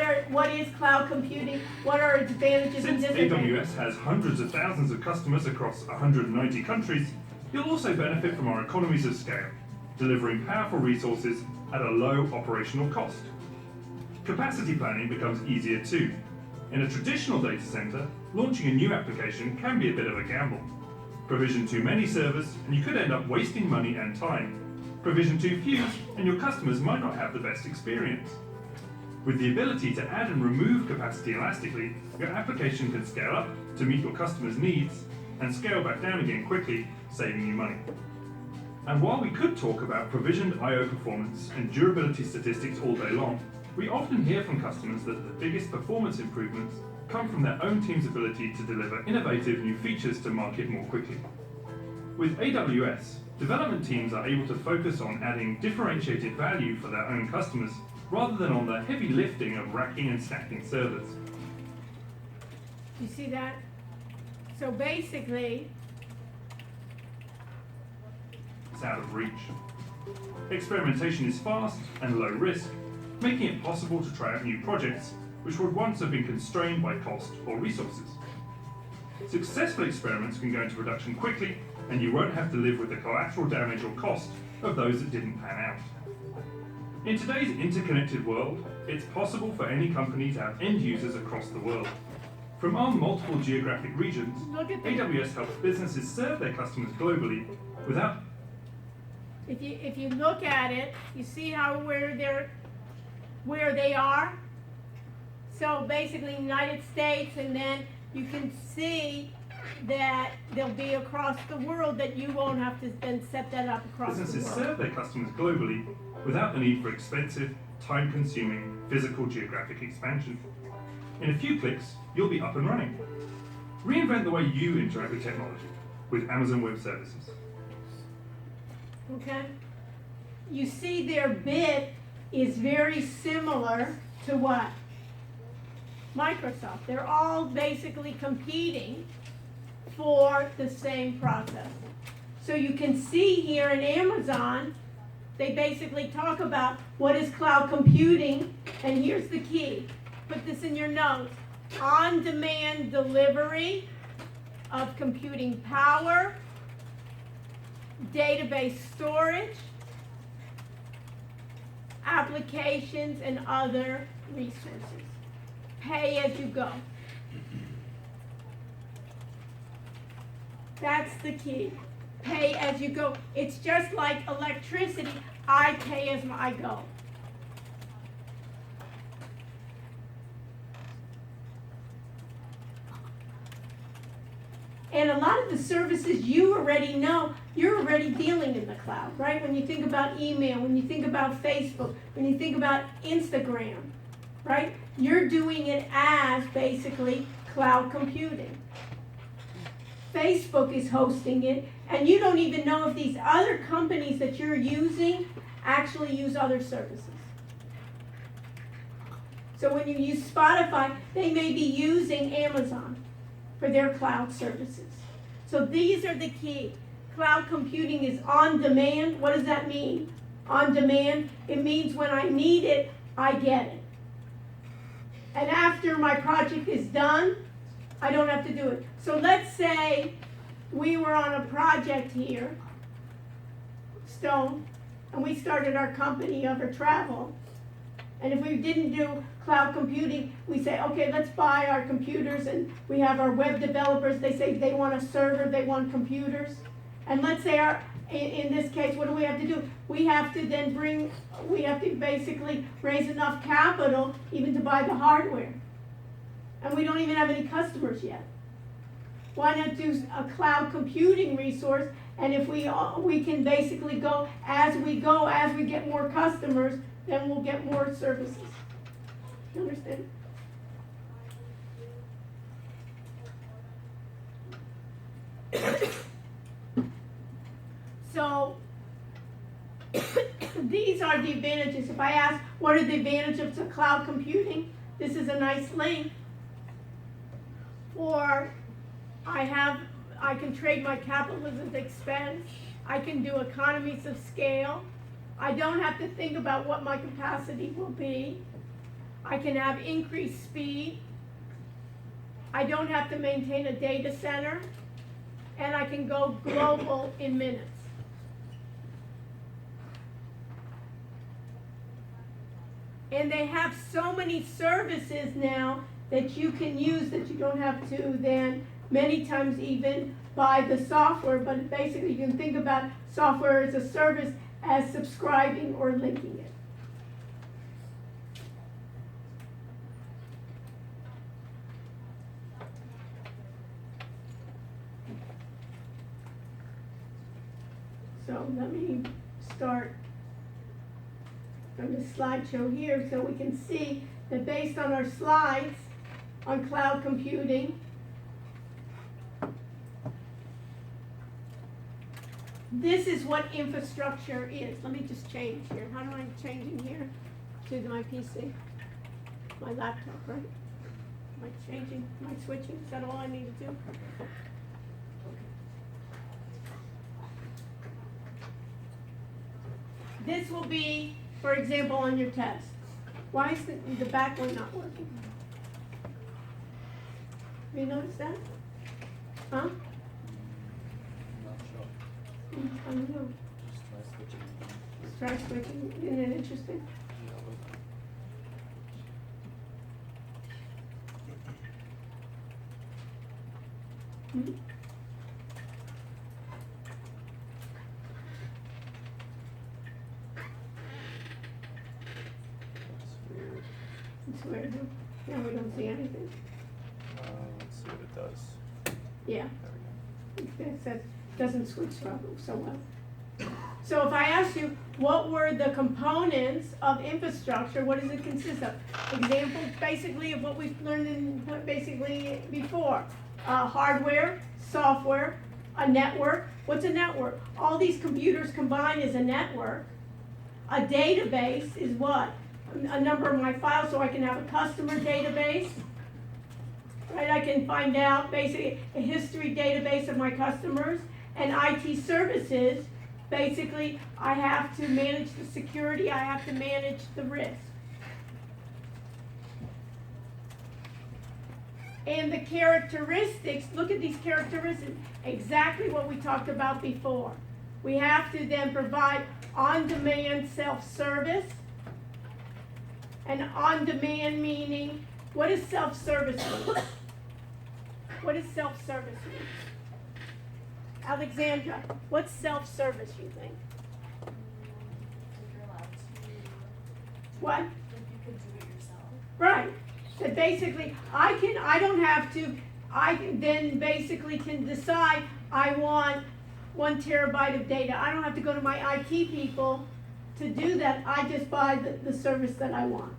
is cloud computing? What are its advantages and Since disadvantages? AWS has hundreds of thousands of customers across 190 countries, you'll also benefit from our economies of scale, delivering powerful resources at a low operational cost. Capacity planning becomes easier too. In a traditional data center, launching a new application can be a bit of a gamble. Provision too many servers, and you could end up wasting money and time. Provision too few, and your customers might not have the best experience. With the ability to add and remove capacity elastically, your application can scale up to meet your customers' needs and scale back down again quickly, saving you money. And while we could talk about provisioned I/O performance and durability statistics all day long, we often hear from customers that the biggest performance improvements come from their own team's ability to deliver innovative new features to market more quickly. With AWS, development teams are able to focus on adding differentiated value for their own customers rather than on the heavy lifting of racking and stacking servers. You see that? So basically, It's out of reach. Experimentation is fast and low risk, making it possible to try out new projects which would once have been constrained by cost or resources. Successful experiments can go into production quickly, and you won't have to live with the collateral damage or cost of those that didn't pan out. In today's interconnected world, it's possible for any company to have end users across the world. From our multiple geographic regions, look at the, AWS helps businesses serve their customers globally without. if you look at it, you see how where they are. So basically, United States, and then you can see that they'll be across the world, that you won't have to then set that up across the Businesses world. serve their customers globally without the need for expensive, time-consuming physical geographic expansion. In a few clicks, you'll be up and running. Reinvent the way you interact with technology with Amazon Web Services. Okay? You see their bid is very similar to what? Microsoft. They're all basically competing for the same process. So you can see here in Amazon, they basically talk about what is cloud computing, and here's the key. Put this in your notes. On-demand delivery of computing power, database storage, applications, and other resources. Pay as you go. That's the key. Pay as you go. It's just like electricity. I pay as I go. And a lot of the services you already know, you're already dealing in the cloud, right? When you think about email, when you think about Facebook, when you think about Instagram, right? You're doing it as basically cloud computing. Facebook is hosting it, and you don't even know if these other companies that you're using actually use other services. So when you use Spotify, they may be using Amazon for their cloud services. So these are the key. Cloud computing is on demand. What does that mean? On demand, it means when I need it, I get it. And after my project is done, I don't have to do it. So let's say we were on a project here, Stone, and we started our company over travel, and if we didn't do cloud computing, we say, okay, let's buy our computers, and we have our web developers, they say they want a server, they want computers. And let's say in this case, what do we have to do? We have to basically raise enough capital even to buy the hardware. And we don't even have any customers yet. Why not do a cloud computing resource? And if we can basically go, as we get more customers, then we'll get more services. You understand? So, these are the advantages. If I ask, what are the advantages of cloud computing? This is a nice link. Or I can trade my capital as an expense. I can do economies of scale. I don't have to think about what my capacity will be. I can have increased speed. I don't have to maintain a data center. And I can go global in minutes. And they have so many services now that you can use that you don't have to then many times even buy the software, but basically you can think about software as a service as subscribing or linking it. So let me start from the slideshow here so we can see that based on our slides on cloud computing, this is what infrastructure is. Let me just change here. How do I change in here to my PC? My laptop, right? Am I changing? Am I switching? Is that all I need to do? This will be, for example, on your test. Why is the back one not working? Have you noticed that? Huh? I don't know. Just try switching. Isn't it interesting? Hmm? It's weird. Now we don't see anything. Let's see what it does. Yeah. There we go. It says doesn't switch so well. So if I ask you, what were the components of infrastructure, what does it consist of? Examples basically of what we've learned basically before. Hardware, software, a network. What's a network? All these computers combined is a network. A database is what? A number of my files, so I can have a customer database. Right, I can find out basically a history database of my customers. And IT services, basically, I have to manage the security, I have to manage the risk. And the characteristics, look at these characteristics, exactly what we talked about before. We have to then provide on-demand self-service. And on-demand meaning, what is self-service mean? What does self-service mean? Alexandra, what's self-service, you think? If you're allowed to, What? if you could do it yourself. Right. That basically, I can then basically can decide I want 1 terabyte of data. I don't have to go to my IT people to do that. I just buy the service that I want.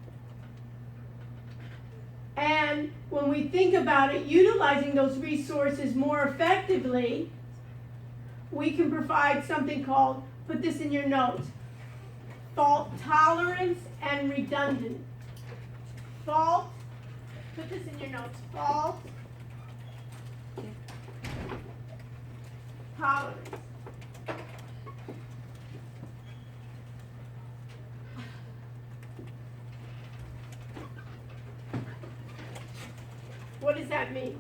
And when we think about it, utilizing those resources more effectively, we can provide something called, put this in your notes, fault tolerance and redundant. Fault, put this in your notes, fault tolerance. What does that mean?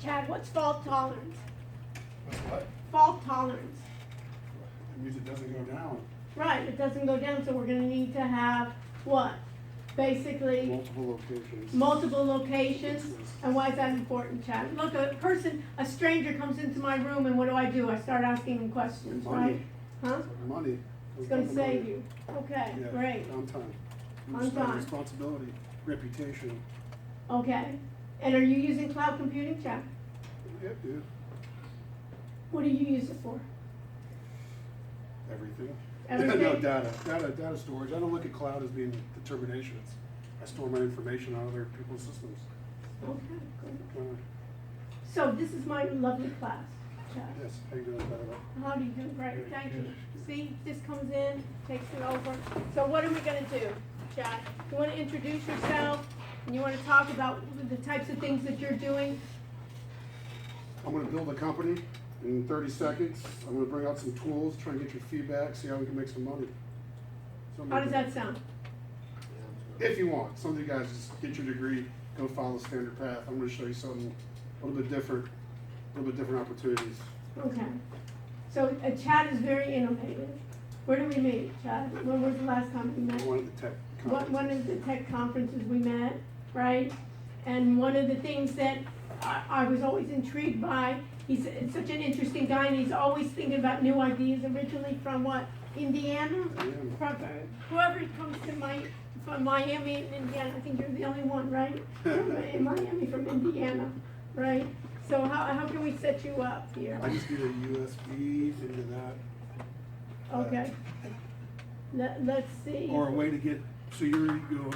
Chad, what's fault tolerance? What? Fault tolerance. It means it doesn't go down. Right, it doesn't go down, so we're gonna need to have what? Basically, Multiple locations. multiple locations. And why is that important, Chad? Look, a stranger comes into my room and what do? I start asking him questions, right? Money. Huh? Money. It's gonna save you. Okay, Yeah, great. on time. On time. Responsibility, reputation. Okay. And are you using cloud computing, Chad? Yep, yeah. What do you use it for? Everything. Everything? No, data storage. I don't look at cloud as being determinations. I store my information on other people's systems. Okay, good. So this is my lovely class, Chad. Yes, how you doing, better? How do you do? Great, Good, thank you. good. See, this comes in, takes it over. So what are we gonna do, Chad? You wanna introduce yourself, and you wanna talk about the types of things that you're doing? I'm gonna build a company in 30 seconds. I'm gonna bring out some tools, try and get your feedback, see how we can make some money. Something How like does that sound? If you want, some of you guys just get your degree, go follow the standard path. I'm gonna show you something a little bit different opportunities. Okay. So Chad is very innovative. Where did we meet, Chad? When was the last time we met? One of the tech One of the tech conferences we met, right? And one of the things that I was always intrigued by, he's such an interesting guy, and he's always thinking about new ideas, originally from what, Indiana? From whoever comes to from Miami and Indiana, I think you're the only one, right? In Miami, from Indiana, right? So how can we set you up here? I just need a USB into that. Okay. Let's see. Or a way to get, so you do,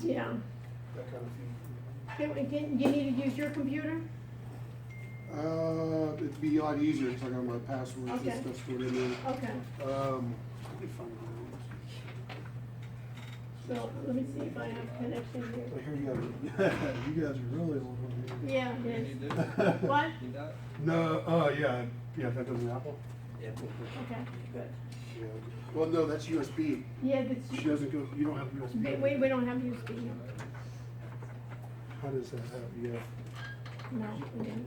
Yeah. that kind of thing. Can you need to use your computer? It'd be a lot easier because I got my passwords Okay. and stuff stored in there. Okay. Let me find it. So let me see if I have connection here. I hear you guys are really old on here. Yeah, it is. What? No, yeah, that doesn't Apple? Yeah. Okay, good. Yeah. Well, no, that's USB. Yeah, that's, She doesn't go, you don't have USB. we don't have USB here. How does that have, yeah, No, we don't.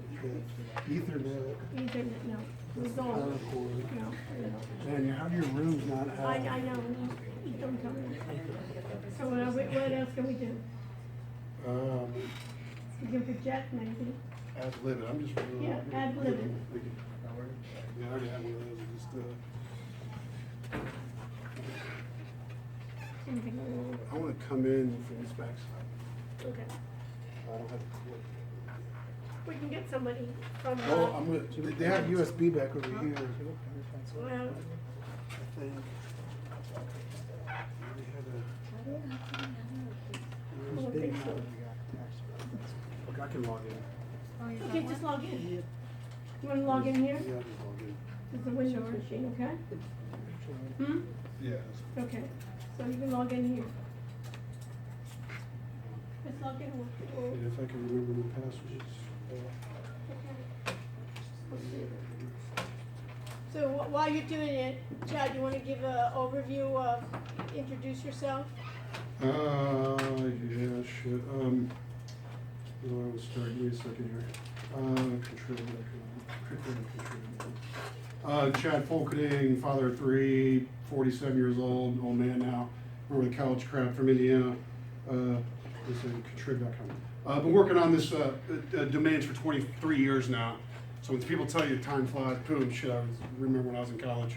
Ethernet, Ethernet, no. We power don't. cord. No, we don't. Man, how do your rooms not have? I know, don't tell me. So what else can we do? We can project maybe. Ad lib it, I'm just really. Yeah, ad lib it. Yeah, I already have one of those, just, Something, I wanna come in from this backside. okay. I don't have to click. We can get somebody from, Oh, I'm gonna, they have USB back over here. well, I think. They had I don't think so. Okay, I can log in. Okay, just log in. You wanna log in here? Yeah, I can log in. It's a Windows machine, okay? Hmm? Yes. Okay, so you can log in here. Let's log in. And if I can remember the passwords. So while you're doing it, Chad, you wanna give an overview of, introduce yourself? Yeah, shit, I will start, give me a second here. Chad Folketing, father of 3, 47 years old man now, over the college crap from Indiana. This is contrib.com. Been working on this domains for 23 years now. So when people tell you time flies, boom, shit, I remember when I was in college.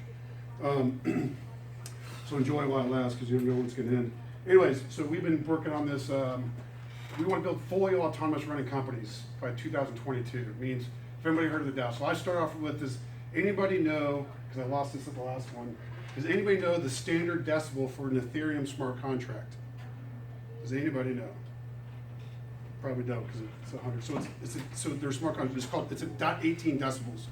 So enjoy it while it lasts, because you don't know when it's gonna end. Anyways, so we've been working on this. We want to build fully autonomous running companies by 2022. It means, if anybody heard of the DAO. So I start off with this. Anybody know, because I lost this at the last one, does anybody know the standard decibel for an Ethereum smart contract? Does anybody know? Probably don't, because it's 100. So their smart contract, it's a .18 decibels.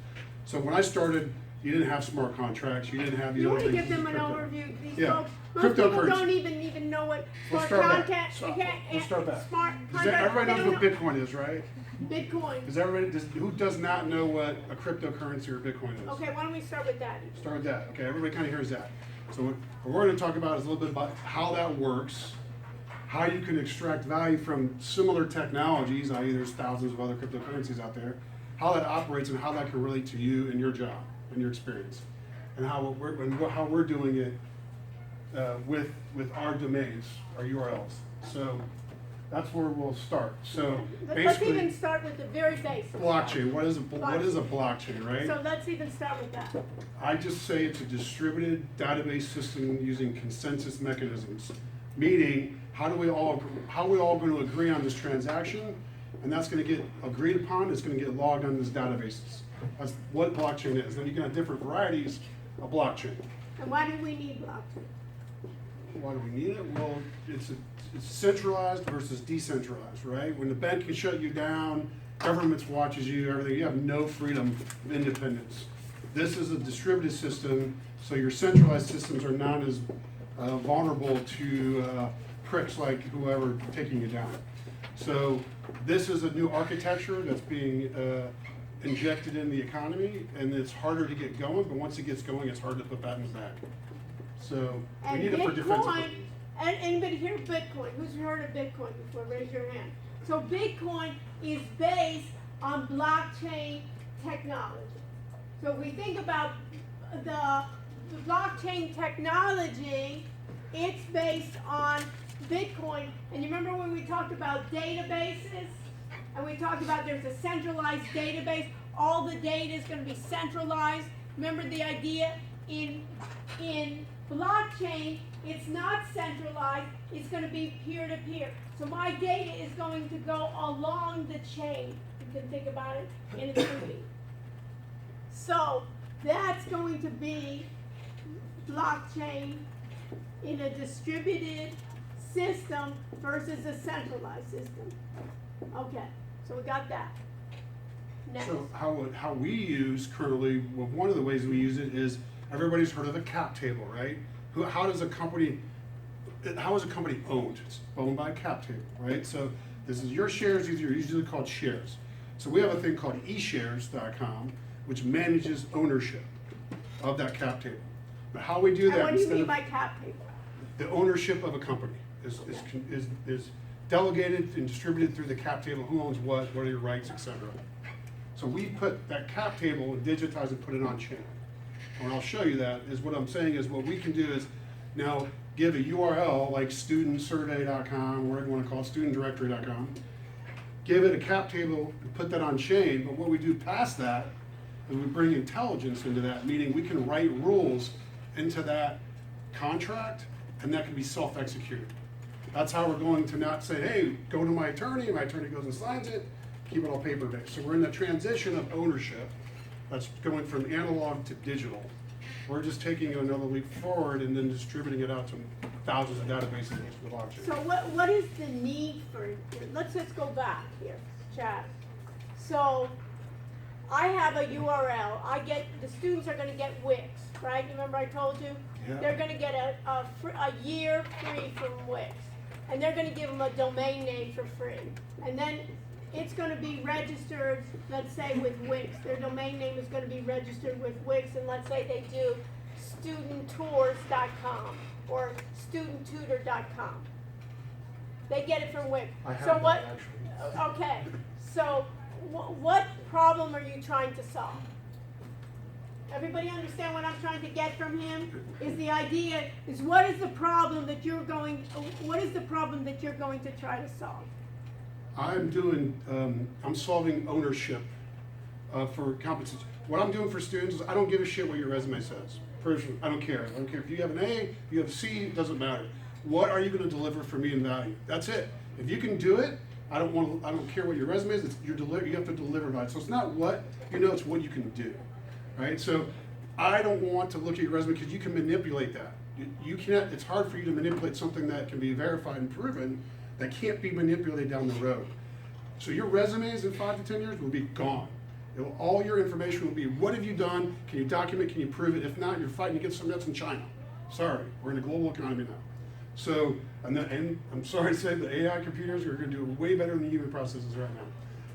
So when I started, you didn't have smart contracts, you didn't have these You other wanna things. give them an Crypto. overview, these Yeah. folks, most people Cryptocurrency. don't even know what Let's smart start back. contract, So, okay, let's start back. smart Does contract. everybody knows what they don't Bitcoin is, right? know. Bitcoin. Does everybody, who does not know what a cryptocurrency or Bitcoin is? Okay, why don't we start with that? Start with that. Okay, everybody kind of hears that. So what we're going to talk about is a little bit about how that works, how you can extract value from similar technologies, i.e. there's thousands of other cryptocurrencies out there, how that operates and how that can relate to you and your job and your experience, and how we're doing it with our domains, our URLs. So that's where we'll start. So Let's basically, even start with the very basics. blockchain. What is a blockchain, right? So let's even start with that. I just say it's a distributed database system using consensus mechanisms, meaning how are we all going to agree on this transaction, and that's going to get agreed upon. It's going to get logged on these databases. That's what blockchain is. Then you can have different varieties of blockchain. And why do we need blockchain? Why do we need it? Well, it's centralized versus decentralized, right? When the bank can shut you down, governments watches you, everything, you have no freedom of independence. This is a distributed system, so your centralized systems are not as vulnerable to pricks like whoever taking you down. So this is a new architecture that's being injected in the economy, and it's harder to get going, but once it gets going, it's hard to put that in the back. So we And need it for defensive. Bitcoin, and anybody hear of Bitcoin? Who's heard of Bitcoin before? Raise your hand. So Bitcoin is based on blockchain technology. So if we think about the blockchain technology, it's based on Bitcoin. And you remember when we talked about databases? And we talked about there's a centralized database. All the data is going to be centralized. Remember the idea in blockchain, it's not centralized, it's going to be peer-to-peer. So my data is going to go along the chain. You can think about it in a 2D. So that's going to be blockchain in a distributed system versus a centralized system. Okay, so we got that. Next. So how we use currently, well, one of the ways we use it is everybody's heard of a cap table, right? How is a company owned? It's owned by a cap table, right? So this is your shares, these are usually called shares. So we have a thing called eShares.com, which manages ownership of that cap table. But how we do that, And what do you instead mean of by cap table? the ownership of a company is delegated and distributed through the cap table, who owns what are your rights, etc. So we put that cap table and digitize and put it on chain. And I'll show you that, is what I'm saying is what we can do is now give a URL like studentsurvey.com, whatever you want to call it, studentdirectory.com, give it a cap table and put that on chain, but what we do past that is we bring intelligence into that, meaning we can write rules into that contract, and that can be self-executed. That's how we're going to not say, hey, go to my attorney goes and signs it, keep it all paper-based. So we're in the transition of ownership that's going from analog to digital. We're just taking it another leap forward and then distributing it out to thousands of databases with blockchain. So what is the need for, let's just go back here, chat. So I have a URL, the students are gonna get Wix, right? Remember I told you? Yeah. They're gonna get a year free from Wix. And they're gonna give them a domain name for free. And then it's gonna be registered, let's say with Wix. Their domain name is gonna be registered with Wix, and let's say they do studenttours.com or studenttutor.com. They get it from Wix. I have So that, what? actually. Okay. So what problem are you trying to solve? Everybody understand what I'm trying to get from him? Is the idea is what is the problem that you're going to try to solve? I'm solving ownership for competency. What I'm doing for students is I don't give a shit what your resume says. Personally, I don't care. I don't care if you have an A, if you have a C, it doesn't matter. What are you going to deliver for me in value? That's it. If you can do it, I don't care what your resume is. You have to deliver value. So it's not what you know, it's what you can do. Right? So I don't want to look at your resume because you can manipulate that. You can't, it's hard for you to manipulate something that can be verified and proven that can't be manipulated down the road. So your resumes in 5 to 10 years will be gone. All your information will be, what have you done? Can you document? Can you prove it? If not, you're fighting against something that's in China. Sorry, we're in a global economy now. So, and I'm sorry to say the AI computers are going to do way better than the human processes right now.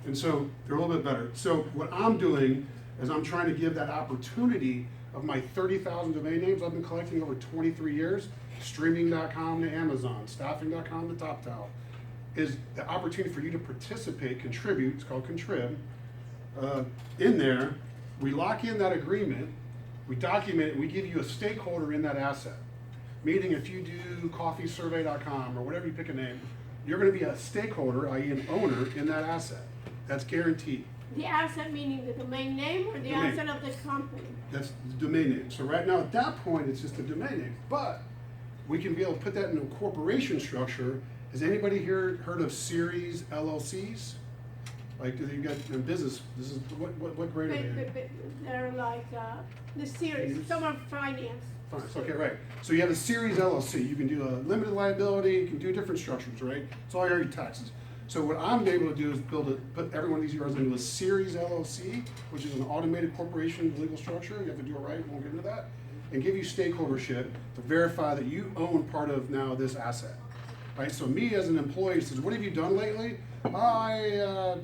And so they're a little bit better. So what I'm doing is I'm trying to give that opportunity of my 30,000 domain names I've been collecting over 23 years, streaming.com to Amazon, staffing.com to TopTal, is the opportunity for you to participate, contribute, it's called Contrib, in there. We lock in that agreement, we document it, we give you a stakeholder in that asset. Meaning if you do coffeesurvey.com or whatever you pick a name, you're gonna be a stakeholder, i.e. an owner in that asset. That's guaranteed. The asset meaning the domain name or the Domain. asset of the company? That's the domain name. So right now, at that point, it's just a domain name. But we can be able to put that in a corporation structure. Has anybody here heard of series LLCs? Like, do you got in business? This is what grade are they in? They're like the series, Series? some are finance. Fine, so, okay, right. So you have a series LLC. You can do a limited liability. You can do different structures, right? It's all your taxes. So what I'm able to do is put every one of these URLs into a series LLC, which is an automated corporation legal structure. You have to do it right. We'll get into that, and give you stakeholdership to verify that you own part of now this asset, right? So me as an employee says, "What have you done lately?" I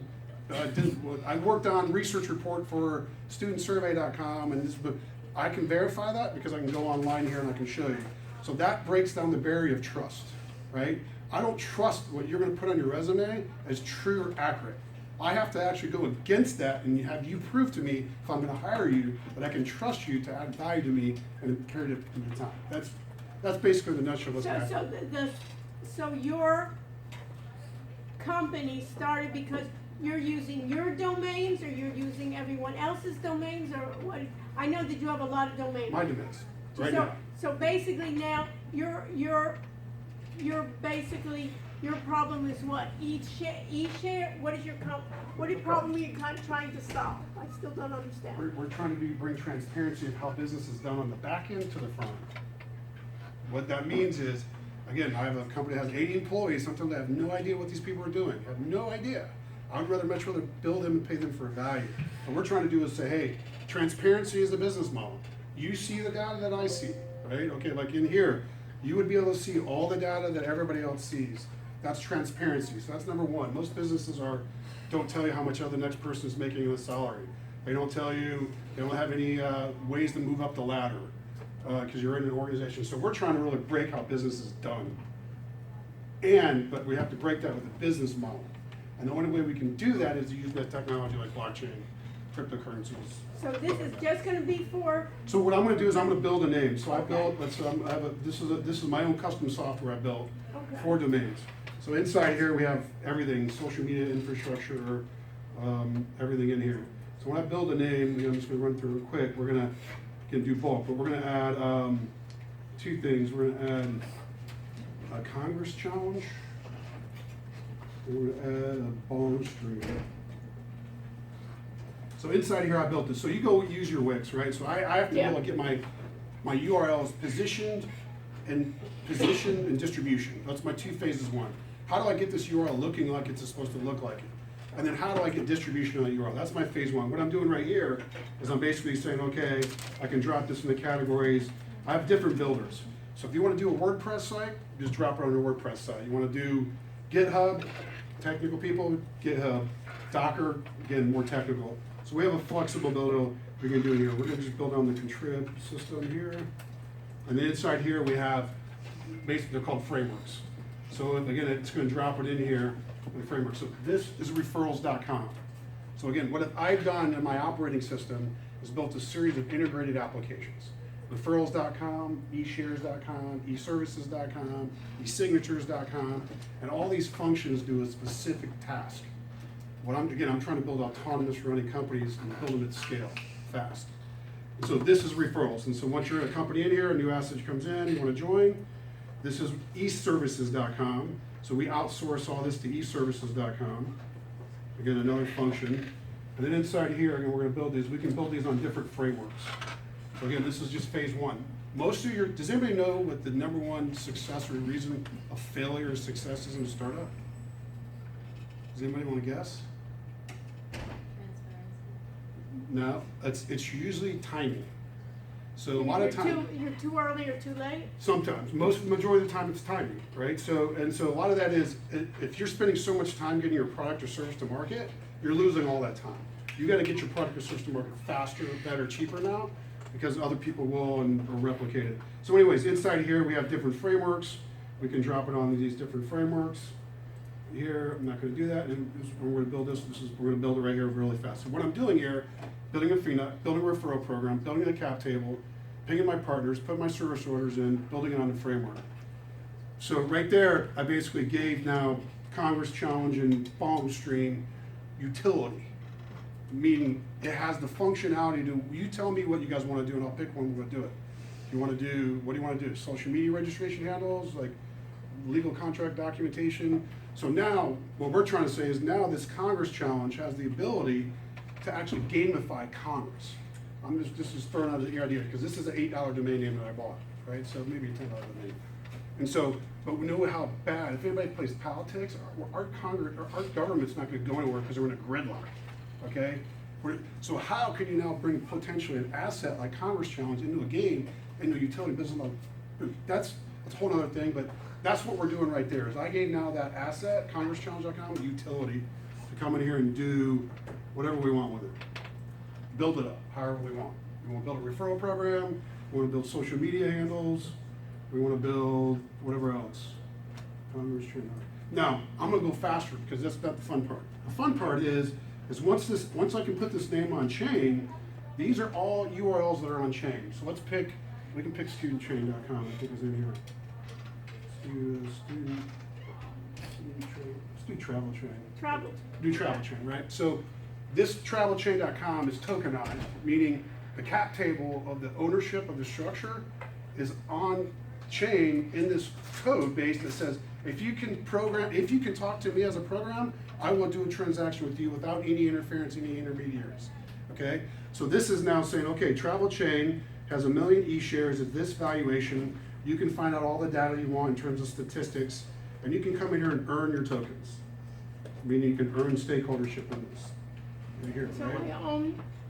worked on research report for studentsurvey.com, and this, but I can verify that because I can go online here and I can show you. So that breaks down the barrier of trust, right? I don't trust what you're going to put on your resume as true or accurate. I have to actually go against that and have you prove to me if I'm going to hire you that I can trust you to add value to me in a period of time. That's basically the nutshell of what's happening. So your company started because you're using your domains, or you're using everyone else's domains, or what? I know that you have a lot of domains. My domains, right now. So basically now, you're basically, your problem is what? E-share? What is your problem are you kind of trying to solve? I still don't understand. We're trying to bring transparency of how business is done on the back end to the front end. What that means is, again, I have a company that has 80 employees. Sometimes I have no idea what these people are doing. I have no idea. I would much rather bill them and pay them for value. What we're trying to do is say, hey, transparency is the business model. You see the data that I see, right? Okay, like in here, you would be able to see all the data that everybody else sees. That's transparency. So that's number one. Most businesses don't tell you how much the next person is making in a salary. They don't tell you, they don't have any ways to move up the ladder because you're in an organization. So we're trying to really break how business is done. But we have to break that with a business model. And the only way we can do that is to use that technology like blockchain, cryptocurrencies. So this is just gonna be for? So what I'm gonna do is I'm gonna build a name. So I built, this is my own custom software I built for domains. So inside here we have everything, social media infrastructure, everything in here. So when I build a name, I'm just gonna run through it quick. We're gonna do bulk, but we're gonna add two things. We're gonna add a Congress challenge. We're gonna add a bond stream. So inside here I built this. So you go use your Wix, right? So I have to be able to get my URLs positioned and distribution. That's my two phases one. How do I get this URL looking like it's supposed to look like it? And then how do I get distribution on that URL? That's my phase one. What I'm doing right here is I'm basically saying, okay, I can drop this in the categories. I have different builders. So if you want to do a WordPress site, just drop it on a WordPress site. You want to do GitHub, technical people, GitHub, Docker, again, more technical. So we have a flexible builder we can do here. We're going to just build on the Contrib system here. And then inside here we have, basically they're called frameworks. So again, it's going to drop it in here in the framework. So this is referrals.com. So again, what I've done in my operating system is built a series of integrated applications. Referrals.com, eShares.com, eServices.com, eSignatures.com, and all these functions do a specific task. I'm trying to build autonomous running companies and build them at scale, fast. And so this is referrals. And so once you're in a company in here, a new asset comes in, you want to join, this is eServices.com. So we outsource all this to eServices.com. Again, another function. And then inside here, again, we're going to build these. We can build these on different frameworks. So again, this is just phase one. Does anybody know what the number one success or reason of failure or success is in a startup? Does anybody want to guess? No, it's usually timing. So a lot of times you're too early or too late? Sometimes. Majority of the time it's timing, right? So a lot of that is, if you're spending so much time getting your product or service to market, you're losing all that time. You got to get your product or service to market faster, better, cheaper now, because other people will and or replicate it. So anyways, inside here we have different frameworks. We can drop it on these different frameworks. Here, I'm not going to do that. And we're going to build this. We're going to build it right here really fast. So what I'm doing here, building a FENA, building a referral program, building a cap table, pinging my partners, putting my service orders in, building it on the framework. So right there, I basically gave now Congress Challenge and Volume Stream utility, meaning it has the functionality to, you tell me what you guys want to do and I'll pick one, we're going to do it. You want to do, what do you want to do? Social media registration handles, like legal contract documentation. So now, what we're trying to say is now this Congress Challenge has the ability to actually gamify Congress. I'm just throwing out the idea, because this is an $8 domain name that I bought, right? So maybe a $10 domain. And so, but we know how bad, if anybody plays politics, our government's not going to go anywhere because we're in a gridlock, okay? So how can you now bring potentially an asset like Congress Challenge into a game, into a utility business model? That's a whole other thing, but that's what we're doing right there, is I gave now that asset, CongressChallenge.com, utility, to come in here and do whatever we want with it. Build it up, however we want. We want to build a referral program, we want to build social media handles, we want to build whatever else. Now, I'm going to go faster because that's not the fun part. The fun part is once I can put this name on chain, these are all URLs that are on chain. So let's pick, we can pick studentchain.com, I think is in here. Let's do travel chain. Do travel chain, right? So this travelchain.com is tokenized, meaning the cap table of the ownership of the structure is on chain in this code base that says, if you can talk to me as a program, I will do a transaction with you without any interference, any intermediaries. Okay? So this is now saying, okay, travel chain has 1 million e-shares at this valuation. You can find out all the data you want in terms of statistics, and you can come in here and earn your tokens. Meaning you can earn stakeholdership in this. Right here, So right?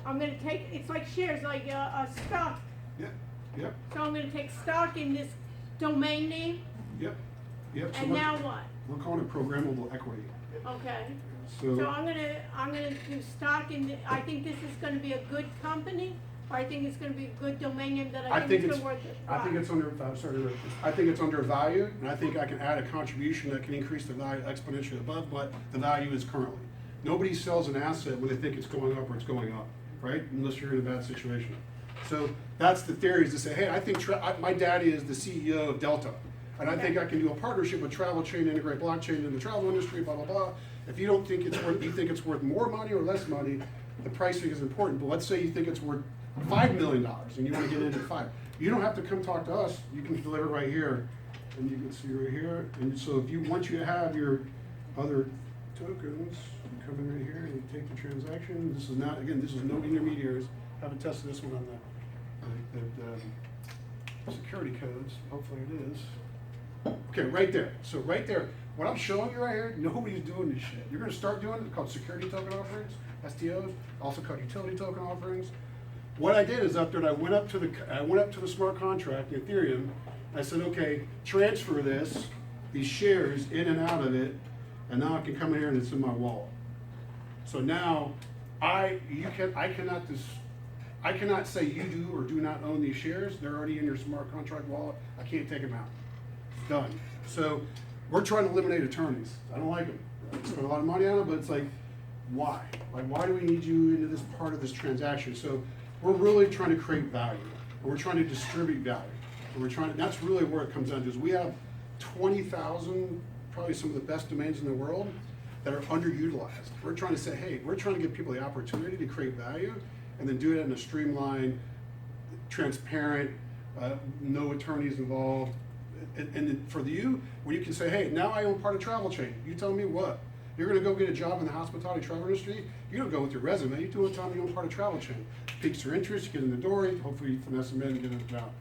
I'm gonna take, it's like shares, like a stock. Yep, So I'm gonna take stock in this domain name, yep. So and now what? we're calling it programmable equity. Okay. So So I'm gonna do stock in, I think this is gonna be a good company, or I think it's gonna be a good domain name that I think it's gonna worth it. I think it's undervalued, and I think I can add a contribution that can increase the value exponentially above what the value is currently. Nobody sells an asset when they think it's going up or it's going up, right? Unless you're in a bad situation. So that's the theory, is to say, hey, I think my daddy is the CEO of Delta, and I think I can do a partnership with Travel Chain, integrate blockchain in the travel industry, blah, blah, blah. If you don't think it's worth, you think it's worth more money or less money, the pricing is important. But let's say you think it's worth $5 million and you want to get into 5. You don't have to come talk to us. You can deliver right here, and you can see right here. And so if you once you have your other tokens, you come in right here and you take the transaction. This is not, again, this is no intermediaries. Haven't tested this one on the security codes. Hopefully it is. Okay, right there. So right there, what I'm showing you right here, nobody's doing this shit. You're going to start doing it, called security token offerings, STOs, also called utility token offerings. What I did is up there, I went up to the smart contract in Ethereum. I said, okay, transfer these shares in and out of it, and now I can come in here and it's in my wallet. So now I cannot say you do or do not own these shares. They're already in your smart contract wallet. I can't take them out. It's done. So we're trying to eliminate attorneys. I don't like them. I spend a lot of money on them, but it's like, why? Like, why do we need you into this part of this transaction? So we're really trying to create value, and we're trying to distribute value. And that's really where it comes down to, is we have 20,000, probably some of the best domains in the world that are underutilized. We're trying to say, hey, we're trying to give people the opportunity to create value and then do it in a streamlined, transparent, no attorneys involved. And for you, where you can say, hey, now I own part of Travel Chain. You tell me what? You're going to go get a job in the hospitality travel industry. You don't go with your resume. You do it tell me you own part of Travel Chain. Piques your interest, you get in the door, hopefully you finesse them in and get a job.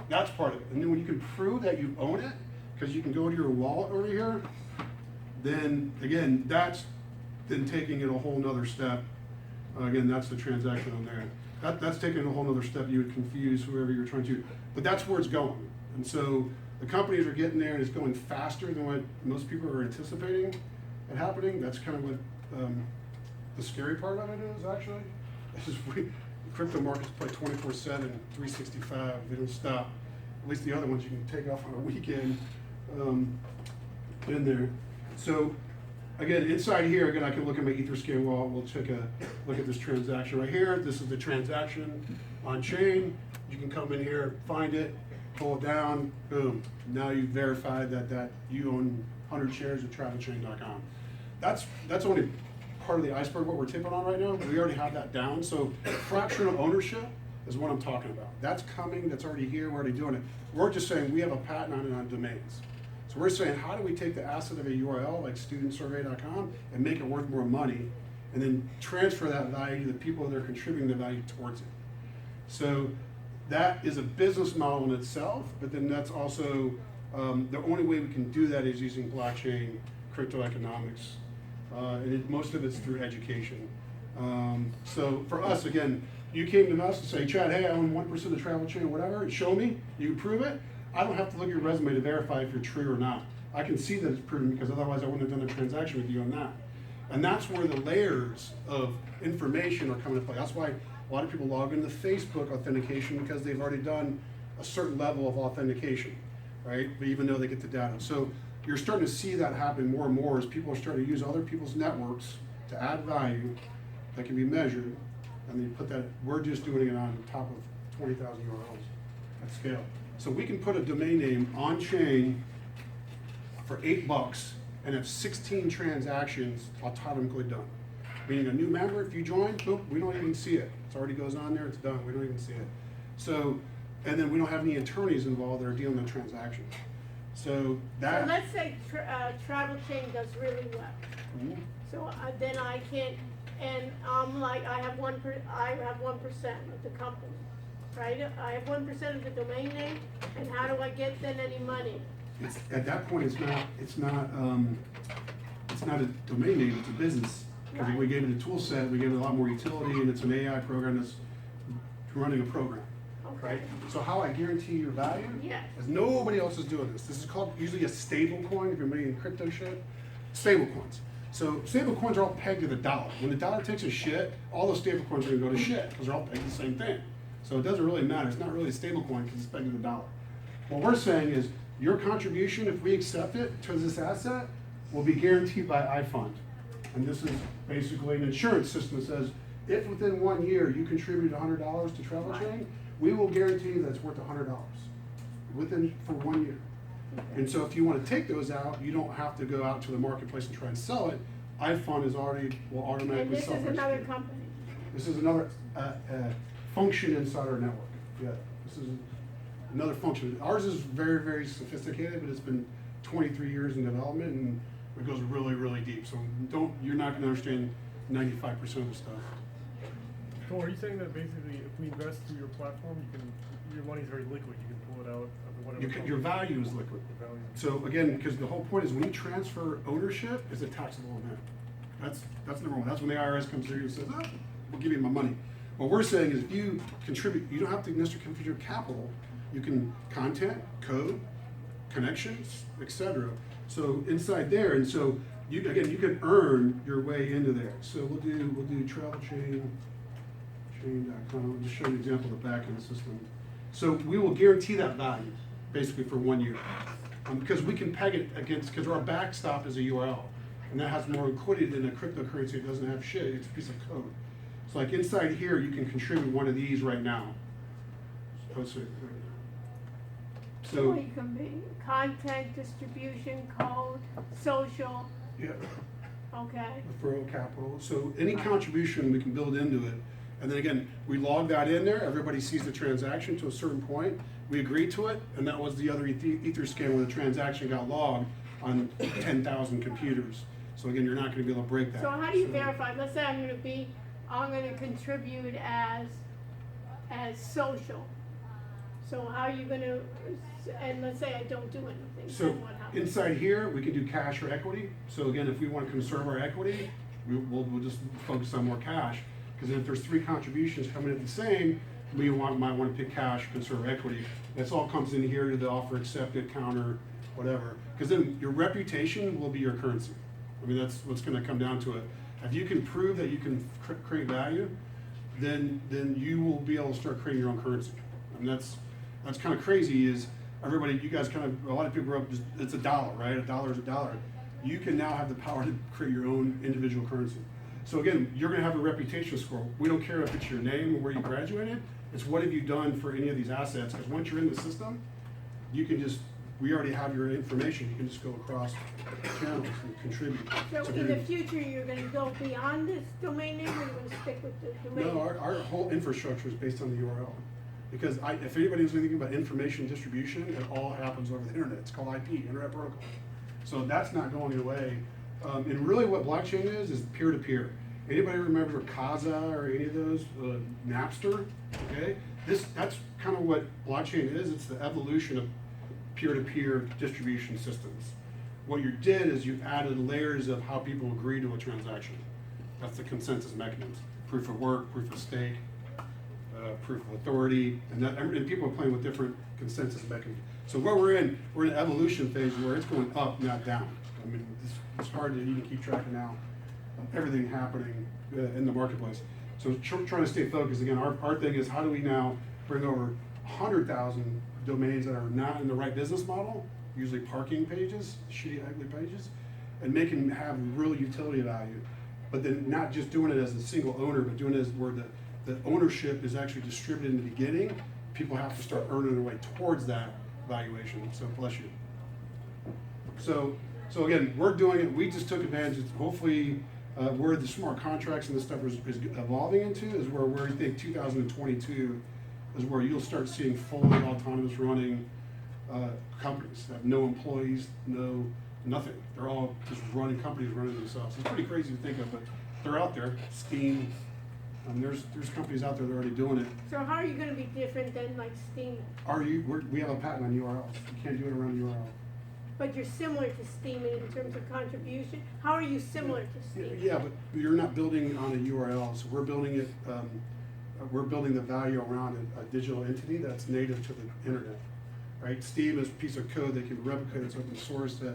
That's part of it. And then when you can prove that you own it, because you can go to your wallet over here, then again, that's then taking it a whole nother step. Again, that's the transaction on there. That's taking it a whole nother step. You would confuse whoever you're trying to. But that's where it's going. And so the companies are getting there, and it's going faster than what most people are anticipating it happening. That's kind of what the scary part of it is, actually. crypto markets play 24/7, 365. They don't stop. At least the other ones you can take off on a weekend in there. So again, inside here, again, I can look at my Etherscan wallet. We'll take a look at this transaction right here. This is the transaction on chain. You can come in here, find it, pull it down, boom. Now you've verified that you own 100 shares of TravelChain.com. That's only part of the iceberg, what we're tipping on right now. We already have that down. So fractional ownership is what I'm talking about. That's coming, that's already here, we're already doing it. We're just saying we have a patent on it on domains. So we're saying, how do we take the asset of a URL like studentsurvey.com and make it worth more money, and then transfer that value to the people that are contributing the value towards it. So that is a business model in itself, but then that's also, the only way we can do that is using blockchain, crypto economics, and most of it's through education. So for us, again, you came to us and say, Chad, hey, I own 1% of TravelChain or whatever, show me, you can prove it. I don't have to look at your resume to verify if you're true or not. I can see that it's proven, because otherwise I wouldn't have done a transaction with you on that. And that's where the layers of information are coming into play. That's why a lot of people log into Facebook authentication, because they've already done a certain level of authentication, right? But even though they get the data. So you're starting to see that happen more and more as people are starting to use other people's networks to add value that can be measured. And then you put that, we're just doing it on top of 20,000 URLs at scale. So we can put a domain name on chain for $8 and have 16 transactions automatically done. Meaning a new member, if you join, boop, we don't even see it. It already goes on there, it's done, we don't even see it. So, and then we don't have any attorneys involved that are dealing with transactions. So that. So let's say TravelChain does really well. Mhm. So then I can't, and I'm like, I have 1% of the company, right? I have 1% of the domain name, and how do I get then any money? It's, at that point, it's not a domain name, it's a business. Because we gave it a tool set, we gave it a lot more utility, and it's an AI program that's running a program. Right? So how I guarantee your value? Yes. Is nobody else is doing this. This is called usually a stable coin, if you're making crypto shit. Stable coins. So stable coins are all pegged to the dollar. When the dollar takes a shit, all those stable coins are gonna go to shit, because they're all pegged to the same thing. So it doesn't really matter. It's not really a stable coin because it's pegged to the dollar. What we're saying is your contribution, if we accept it to this asset, will be guaranteed by iFund. And this is basically an insurance system that says, if within 1 year you contribute $100 to TravelChain, we will guarantee that it's worth $100 for 1 year. And so if you want to take those out, you don't have to go out to the marketplace and try and sell it. iFund will automatically And this sell is it. another company. This is another function inside our network. Yeah, this is another function. Ours is very, very sophisticated, but it's been 23 years in development, and it goes really, really deep. So you're not going to understand 95% of the stuff. So are you saying that basically if we invest through your platform, your money is very liquid, you can pull it out of whatever. Your value is liquid. Your value. So again, because the whole point is when you transfer ownership, it's a taxable event. That's number one. That's when the IRS comes through and says, oh, we'll give you my money. What we're saying is if you contribute, you don't have to necessarily contribute your capital. You can content, code, connections, etc. So inside there, and so you can earn your way into there. So we'll do TravelChain.com. I'll just show you an example of the back end system. So we will guarantee that value basically for 1 year. Because we can peg it against, because our backstop is a URL. And that has more liquidity than a cryptocurrency. It doesn't have shit, it's a piece of code. So like inside here, you can contribute one of these right now. So you can be content, distribution, code, social, yeah, okay. referral capital. So any contribution we can build into it. And then again, we log that in there. Everybody sees the transaction to a certain point. We agree to it, and that was the other Etherscan where the transaction got logged on 10,000 computers. So again, you're not going to be able to break that. So how do you verify? Let's say I'm going to contribute as social. So how are you going to? And let's say I don't do anything. So then what happens? inside here, we can do cash or equity. So again, if we want to conserve our equity, we'll just focus on more cash. Because if there's 3 contributions coming in the same, we might want to pick cash, conserve equity. That's all comes in here to the offer accepted, counter, whatever. Because then your reputation will be your currency. I mean, that's what's going to come down to it. If you can prove that you can create value, then you will be able to start creating your own currency. I mean, that's kind of crazy. Is everybody, you guys kind of, a lot of people grow up just, it's a dollar, right? A dollar is a dollar. You can now have the power to create your own individual currency. So again, you're going to have a reputation score. We don't care if it's your name or where you graduated. It's what have you done for any of these assets? Because once you're in the system, you can just, we already have your information. You can just go across channels and contribute. So So in if the you're- future, you're gonna go beyond this domain name, or you're gonna stick with the domain? No, our whole infrastructure is based on the URL. Because if anybody knows anything about information distribution, it all happens over the internet. It's called IP, Internet Protocol. So that's not going away. And really what blockchain is peer-to-peer. Anybody remember Kaza or any of those, Napster, okay? That's kind of what blockchain is. It's the evolution of peer-to-peer distribution systems. What you did is you added layers of how people agree to a transaction. That's the consensus mechanism. Proof of work, proof of stake, proof of authority, and people are playing with different consensus mechanisms. So what we're in an evolution phase where it's going up, not down. I mean, it's hard to even keep track of now of everything happening in the marketplace. So trying to stay focused, again, our thing is how do we now bring over 100,000 domains that are not in the right business model, usually parking pages, shitty, ugly pages, and make them have real utility value. But then not just doing it as a single owner, but doing it as where the ownership is actually distributed in the beginning. People have to start earning their way towards that valuation. So bless you. So again, we're doing it. We just took advantage of, hopefully, where the smart contracts and this stuff is evolving into is where we think 2022 is where you'll start seeing fully autonomous running companies that have no employees, nothing. They're all just running companies, running themselves. It's pretty crazy to think of, but they're out there. Steam. There's companies out there that are already doing it. So how are you gonna be different than like Steam? We have a patent on URLs. You can't do it around URL. But you're similar to Steam in terms of contribution? How are you similar to Steam? Yeah, but you're not building on a URL. So we're building it. We're building the value around a digital entity that's native to the internet. Right? Steam is a piece of code that can replicate its open source that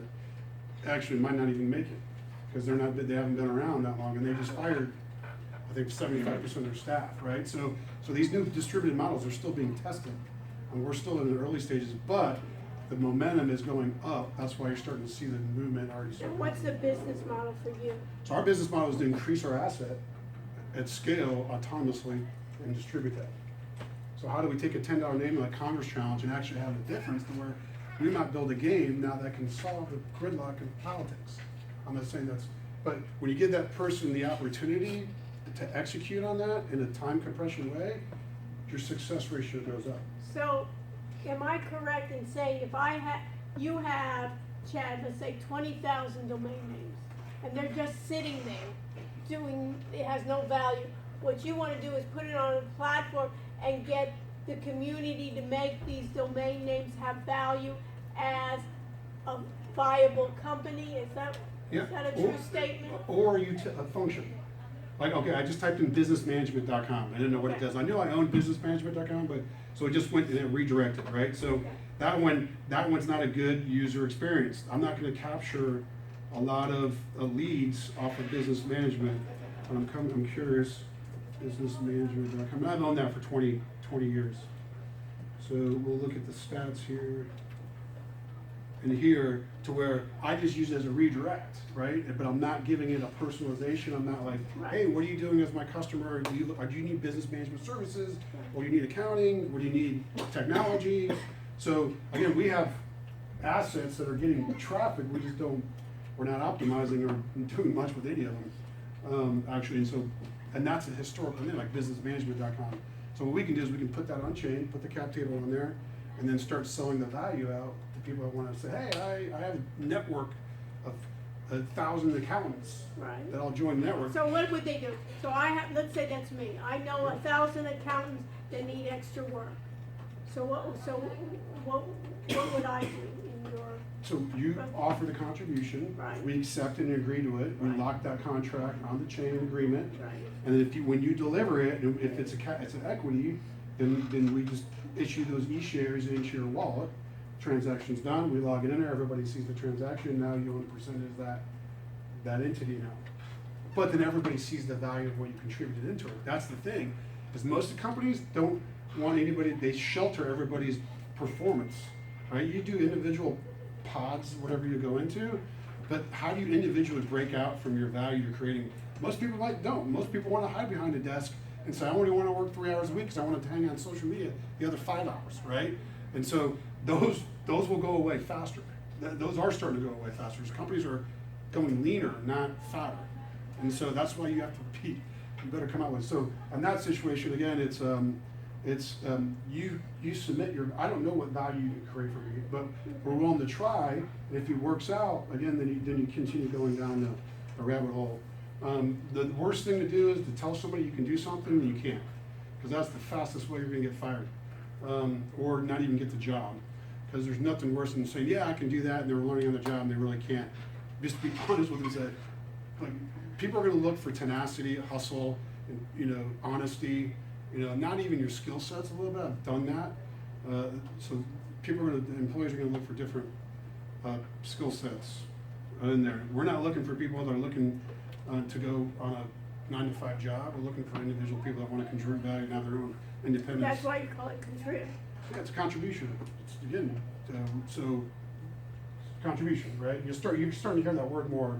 actually might not even make it because they haven't been around that long, and they just fired, I think, 75% of their staff. Right? So these new distributed models are still being tested, and we're still in the early stages, but the momentum is going up. That's why you're starting to see the movement already So starting. what's the business model for you? So our business model is to increase our asset at scale autonomously and distribute that. So how do we take a $10 name like Congress Challenge and actually have a difference to where we might build a game now that can solve the gridlock of politics? I'm not saying that's, but when you give that person the opportunity to execute on that in a time compression way, your success ratio goes up. So, am I correct in saying if you have, Chad, let's say 20,000 domain names, and they're just sitting there it has no value. What you wanna do is put it on a platform and get the community to make these domain names have value as a viable company, is that a true statement? Or a function. Like, okay, I just typed in businessmanagement.com. I didn't know what it does. I knew I owned businessmanagement.com, but so it just went and it redirected, right? So that one's not a good user experience. I'm not going to capture a lot of leads off of business management. But I'm curious, businessmanagement.com. I've owned that for 20 years. So we'll look at the stats here. And here to where I just use it as a redirect, right? But I'm not giving it a personalization. I'm not like, hey, what are you doing as my customer? Do you need business management services? Or you need accounting? Or do you need technology? So again, we have assets that are getting traffic. We're not optimizing or doing much with any of them, actually. And that's a historical thing, like businessmanagement.com. So what we can do is we can put that on chain, put the cap table on there, and then start selling the value out to people that want to say, hey, I have a network of 1,000 accountants that I'll join the network. So what would they do? So let's say that's me. I know 1,000 accountants that need extra work. So what would I do in your? So you offer the contribution, we accept and agree to it, we lock that contract on the chain agreement, and then when you deliver it, if it's an equity, then we just issue those e-shares into your wallet. Transaction's done, we log it in there, everybody sees the transaction, now you own a percentage of that entity now. But then everybody sees the value of what you contributed into it. That's the thing, Because most of the companies don't want anybody, they shelter everybody's performance, right? You do individual pods, whatever you go into, but how do you individually break out from your value you're creating? Most people don't. Most people want to hide behind a desk and say, I only want to work 3 hours a week because I want to hang on social media the other 5 hours, right? And so those will go away faster. Those are starting to go away faster. So companies are going leaner, not fatter. And so that's why you have to be, you better come out with. So in that situation, again, you submit your, I don't know what value you can create for me, but we're willing to try. And if it works out, again, then you continue going down the rabbit hole. The worst thing to do is to tell somebody you can do something and you can't, because that's the fastest way you're gonna get fired, or not even get the job. Because there's nothing worse than saying, yeah, I can do that, and they're learning on the job and they really can't. Just be honest with them and say, like, people are gonna look for tenacity, hustle, and, honesty, not even your skill sets a little bit. I've done that. So employees are gonna look for different skill sets in there. We're not looking for people that are looking to go on a 9-to-5 job. We're looking for individual people that want to contribute value and have their own independence. That's why you call it contribute. Yeah, it's a contribution. It's, again, so contribution, right? You're starting to hear that word more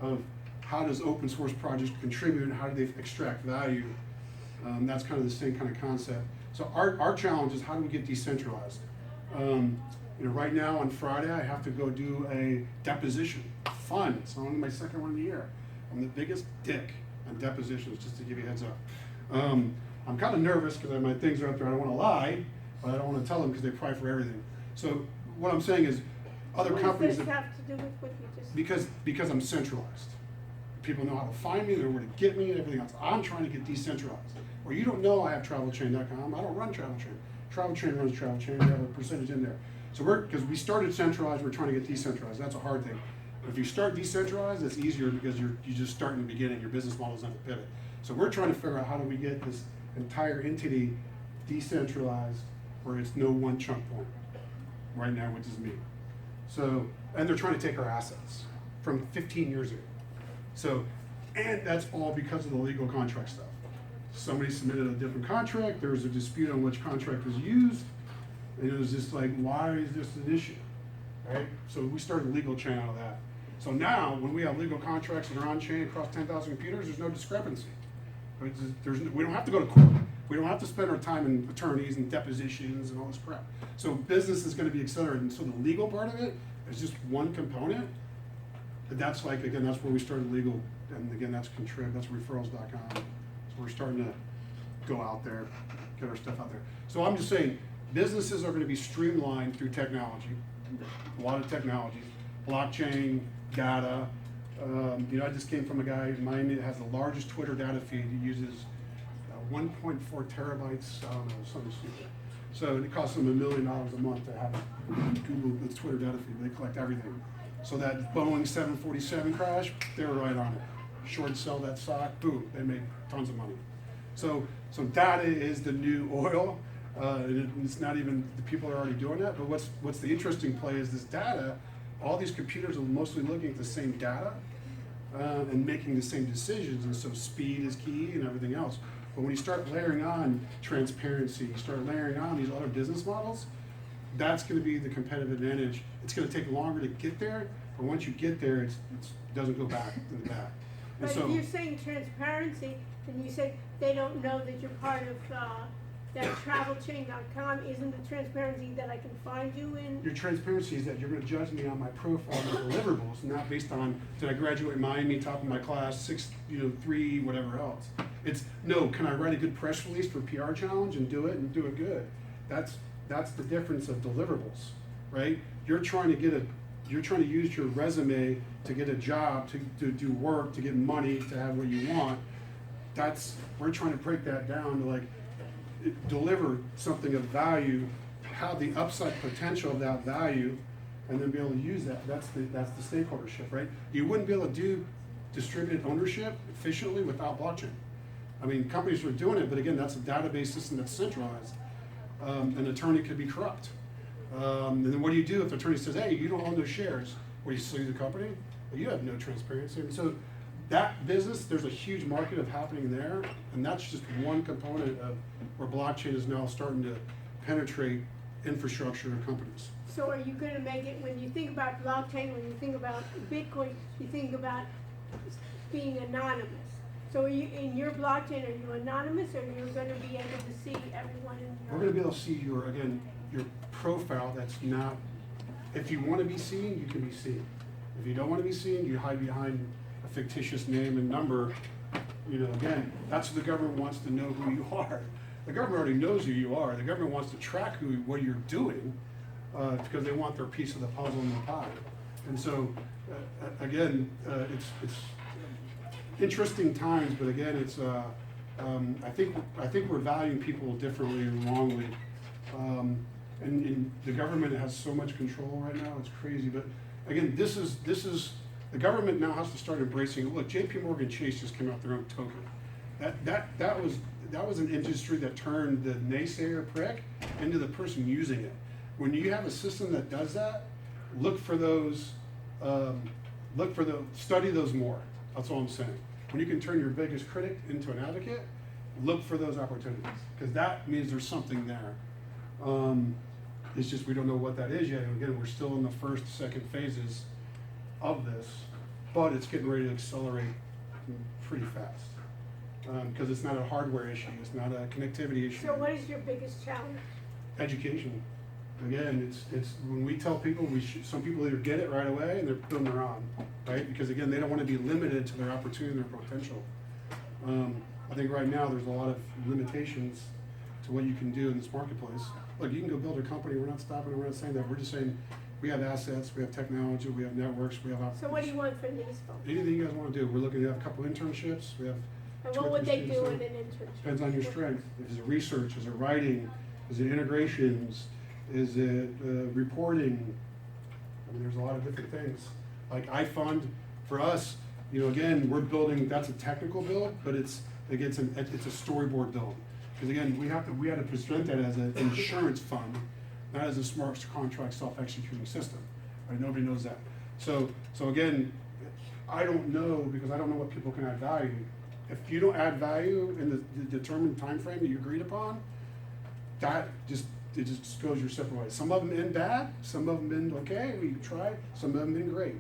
of how does open source projects contribute and how do they extract value. That's kind of the same kind of concept. So our challenge is how do we get decentralized? Right now on Friday I have to go do a deposition. Fun. It's only my second one of the year. I'm the biggest dick on depositions, just to give you a heads up. I'm kind of nervous because my things are up there. I don't want to lie, but I don't want to tell them because they pry for everything. So what I'm saying is, other companies. What does this have to do with what you just? Because I'm centralized. People know how to find me, they know where to get me, and everything else. I'm trying to get decentralized. Or you don't know I have TravelChain.com. I don't run TravelChain. TravelChain runs TravelChain. We have a percentage in there. So because we started centralized, we're trying to get decentralized. That's a hard thing. If you start decentralized, it's easier because you just start in the beginning. Your business model doesn't have to pivot. So we're trying to figure out how do we get this entire entity decentralized where it's no one chunk point right now, which is me. So, and they're trying to take our assets from 15 years ago. So, and that's all because of the legal contract stuff. Somebody submitted a different contract. There was a dispute on which contract was used. And it was just like, why is this an issue? Right? So we started a legal chain out of that. So now, when we have legal contracts that are on chain across 10,000 computers, there's no discrepancy. We don't have to go to court. We don't have to spend our time in attorneys and depositions and all this crap. So business is going to be accelerated. And so the legal part of it is just one component. But that's like, again, that's where we started legal. And again, that's Contrib, that's referrals.com. So we're starting to go out there, get our stuff out there. So I'm just saying, businesses are going to be streamlined through technology. A lot of technologies, blockchain, data. I just came from a guy in Miami that has the largest Twitter data feed. He uses 1.4 terabytes, I don't know, something stupid. So it costs them $1 million a month to have Google its Twitter data feed. They collect everything. So that Boeing 747 crash, they were right on it. Short sell that stock, boom, they made tons of money. So data is the new oil. It's not even, the people are already doing that, but what's the interesting play is this data, all these computers are mostly looking at the same data and making the same decisions, and so speed is key and everything else. But when you start layering on transparency, you start layering on these other business models, that's going to be the competitive advantage. It's going to take longer to get there, but once you get there, it doesn't go back to the back. And But so, if you're saying transparency, then you say they don't know that you're part of that TravelChain.com. Isn't the transparency that I can find you in? your transparency is that you're going to judge me on my profile and deliverables, not based on did I graduate Miami, top of my class, 6, 3, whatever else. It's no, can I write a good press release for PR challenge and do it good? That's the difference of deliverables, right? You're trying to use your resume to get a job, to do work, to get money, to have what you want. We're trying to break that down to deliver something of value, have the upside potential of that value, and then be able to use that. That's the stakeholdership, right? You wouldn't be able to do distributed ownership efficiently without blockchain. I mean, companies are doing it, but again, that's a database system that's centralized. An attorney could be corrupt. And then what do you do if the attorney says, hey, you don't own those shares? What, do you sue the company? Well, you have no transparency. And so that business, there's a huge market of happening there, and that's just one component of where blockchain is now starting to penetrate infrastructure and companies. So are you gonna make it, when you think about blockchain, when you think about Bitcoin, you think about being anonymous? So are you, in your blockchain, are you anonymous, or you're gonna be able to see everyone in your? We're gonna be able to see your, again, your profile that's not, if you wanna be seen, you can be seen. If you don't wanna be seen, you hide behind a fictitious name and number. You know, again, that's what the government wants to know who you are. The government already knows who you are. The government wants to track what you're doing, because they want their piece of the puzzle in the pie. And so, again, it's interesting times, but again, it's, I think we're valuing people differently and wrongly. And the government has so much control right now, it's crazy. But again, this is, the government now has to start embracing, look, JP Morgan Chase just came out with their own token. That was an industry that turned the naysayer prick into the person using it. When you have a system that does that, look for those, study those more. That's all I'm saying. When you can turn your biggest critic into an advocate, look for those opportunities, because that means there's something there. It's just we don't know what that is yet. And again, we're still in the first, second phases of this, but it's getting ready to accelerate pretty fast. Because it's not a hardware issue, it's not a connectivity issue. So what is your biggest challenge? Education. Again, it's when we tell people, some people either get it right away and they're doing their own, right? Because again, they don't want to be limited to their opportunity and their potential. I think right now there's a lot of limitations to what you can do in this marketplace. Look, you can go build a company, we're not stopping it, we're not saying that, we're just saying we have assets, we have technology, we have networks, we have opportunities. So what do you want from these folks? Anything you guys want to do, we're looking to have a couple internships, we have. And what would they do in an internship? Depends on your strength. Is it research? Is it writing? Is it integrations? Is it reporting? I mean, there's a lot of different things. Like iFund, for us, you know, again, we're building, that's a technical build, but it's a storyboard build. Because again, we had to present that as an insurance fund, not as a smart contract self-executing system. Right? Nobody knows that. So again, I don't know, because I don't know what people can add value. If you don't add value in the determined time frame that you agreed upon, it just goes your separate ways. Some of them end bad, some of them end okay, we tried, some of them end great.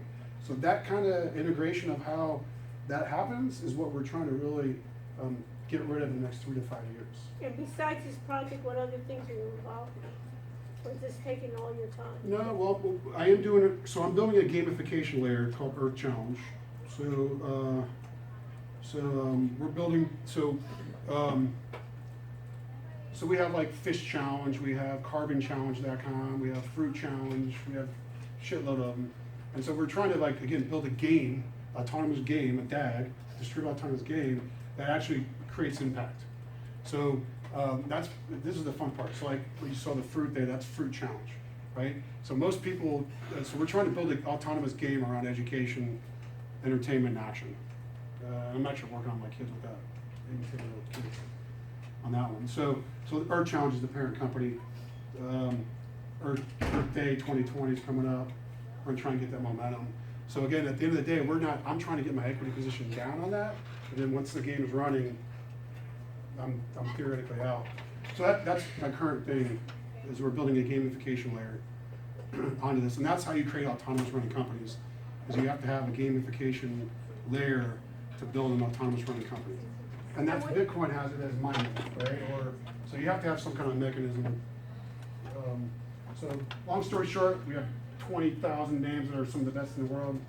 So that kind of integration of how that happens is what we're trying to really get rid of in the next 3 to 5 years. And besides this project, what other things are you involved in? Or is this taking all your time? No, well, I am doing it, so I'm building a gamification layer called Earth Challenge. So we're building, so we have like Fish Challenge, we have CarbonChallenge.com, we have Fruit Challenge, we have a shitload of them. And so we're trying to, like, again, build a game, autonomous game, a DAG, distributed autonomous game, that actually creates impact. So this is the fun part. So like when you saw the fruit there, that's Fruit Challenge, right? So most people, so we're trying to build an autonomous game around education, entertainment, and action. I'm actually working on my kids with that, maybe kids on that one. So Earth Challenge is the parent company. Earth Day 2020 is coming up. We're gonna try and get that momentum. So again, at the end of the day, I'm trying to get my equity position down on that, and then once the game is running, I'm theoretically out. So that's my current thing, is we're building a gamification layer onto this, and that's how you create autonomous running companies, is you have to have a gamification layer to build an autonomous running company. And that's, Bitcoin has it as mining, right? So you have to have some kind of mechanism. So long story short, we have 20,000 names that are some of the best in the world.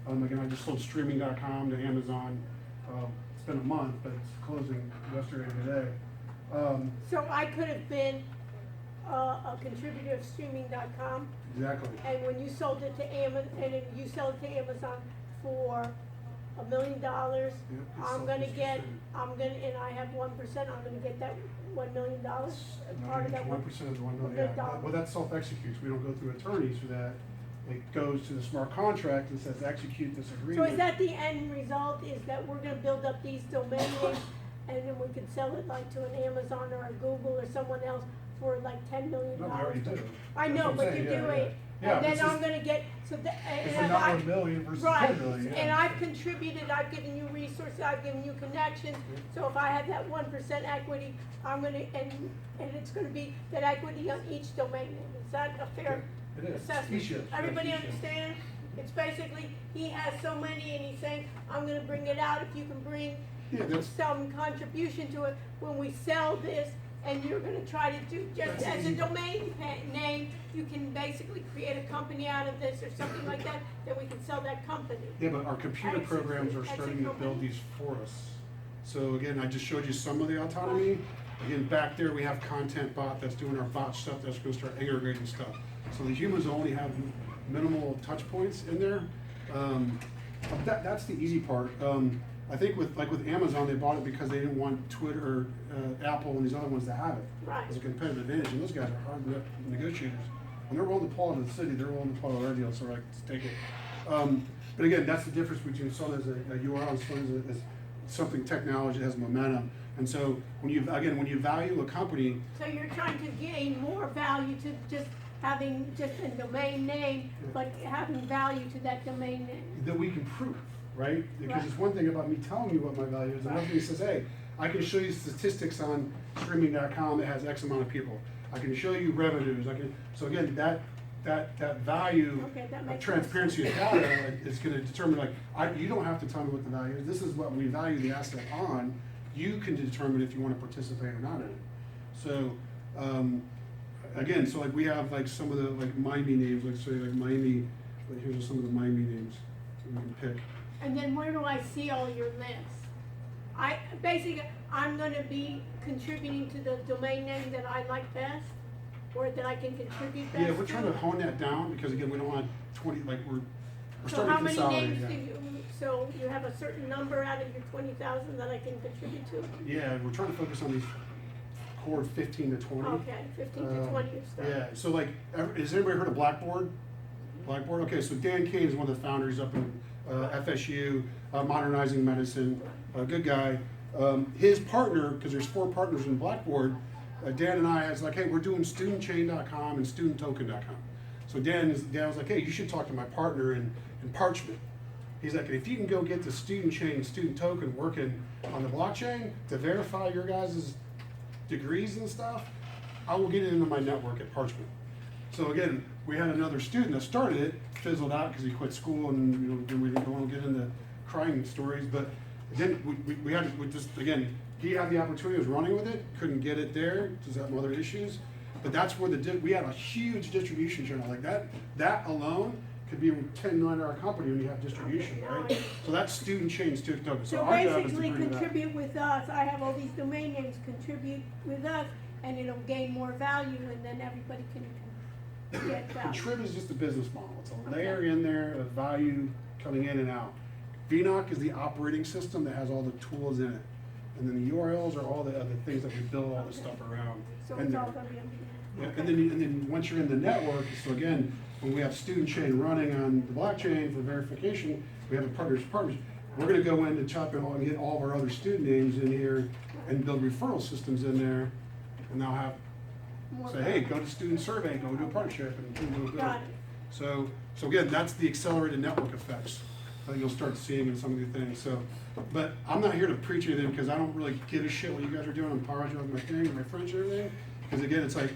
Again, I just sold streaming.com to Amazon. It's been a month, but it's closing yesterday and today. So I could have been a contributor of streaming.com. Exactly. And when you sold it to Amazon, and if you sell it to Amazon for $1 million, and I have 1%, I'm gonna get that $1 million as part of that 1% of the $1 million. Yeah. Well, that self-executes. We don't go through attorneys for that. It goes to the smart contract and says execute this So agreement. is that the end result, is that we're gonna build up these domain names, and then we could sell it like to an Amazon or a Google or someone else for like $10 million? No, we already do. I know, That's what I'm but saying. you're Yeah, doing it. yeah. And then This I'm is- gonna get So that, It's a number of million versus right, 10 million, yeah. and I've contributed, I've given you resources, I've given you connections, so if I have that 1% equity, I'm gonna, and it's gonna be that equity on each domain name. Is that a fair It is. assessment? E-ship. Everybody That's E-ship. understand? It's basically, he has so many and he's saying, I'm gonna bring it out, if you can bring Yeah, that's- some contribution to it when we sell this, and you're gonna try to do, just That's as a easy. domain name, you can basically create a company out of this or something like that, then we can sell that company. Yeah, but our computer Exit- programs are exit starting to build company. these for us. So again, I just showed you some of the autonomy. Again, back there, we have content bot that's doing our bot stuff that's gonna start aggregating stuff. So the humans only have minimal touch points in there. That's the easy part. I think with Amazon, they bought it because they didn't want Twitter or Apple and these other ones to have it Right. as a competitive advantage. And those guys are hard negotiators. When they're willing to pull out of the city, they're willing to pull out of our deal. So like, let's take it. But again, that's the difference between someone as a URL and someone as something technology that has momentum. And so when you value a company, So you're trying to gain more value to just having just a domain name, but having value to that domain name. that we can prove, right? Because Right. it's one thing about me telling you what my value is, another thing says, hey, I can show you statistics on streaming.com that has X amount of people. I can show you revenues. So again, that value Okay, that of makes transparency of sense. data is gonna determine, you don't have to tell me what the value is. This is what we value the asset on. You can determine if you wanna participate or not in it. So, again, so like we have like some of the like Miami names, like say like Miami, like here's some of the Miami names that we can pick. And then where do I see all your lists? I'm gonna be contributing to the domain name that I like best, or that I can contribute best to. Yeah, we're trying to hone that down because again, we don't want 20, like we're So starting how to many consolidate. names Yeah. do you, so you have a certain number out of your 20,000 that I can contribute to? Yeah, we're trying to focus on these core 15 to 20. Okay, 15 to 20 or so. Yeah, so like, has anybody heard of Blackboard? Blackboard, okay, so Dan Kane is one of the founders up in FSU, Modernizing Medicine, a good guy. His partner, because there's 4 partners in Blackboard, Dan and I was like, hey, we're doing studentchain.com and studenttoken.com. So Dan was like, hey, you should talk to my partner in Parchment. He's like, if you can go get the student chain and student token working on the blockchain to verify your guys' degrees and stuff, I will get it into my network at Parchment. So again, we had another student that started it, fizzled out because he quit school, and we don't want to get into crying stories. But then again, he had the opportunity, was running with it, couldn't get it there, just had some other issues. But that's where we had a huge distribution channel like that. That alone could be a $10 million company when you have distribution, right? So that's student chain, student token. So So our job is to basically bring that. contribute with us, I have all these domain names, contribute with us, and it'll gain more value, and then everybody can get value. Contrib is just a business model. It's a layer in there of value coming in and out. VNOC is the operating system that has all the tools in it. And then the URLs are all the other things that we build all the stuff around. So in it's there. all gonna be on Yeah, and then once you're in the network, so again, when we have student chain running on the blockchain for verification, we have a partners. We're gonna go in to chop it all and get all of our other student names in here and build referral systems in there. And now have, more say, hey, go to student survey, go do a partnership, and we'll go. Got it. So again, that's the accelerated network effects that you'll start seeing in some of the things. So, but I'm not here to preach anything because I don't really give a shit what you guys are doing. I'm powering with my thing and my friends and everything. Because again, it's like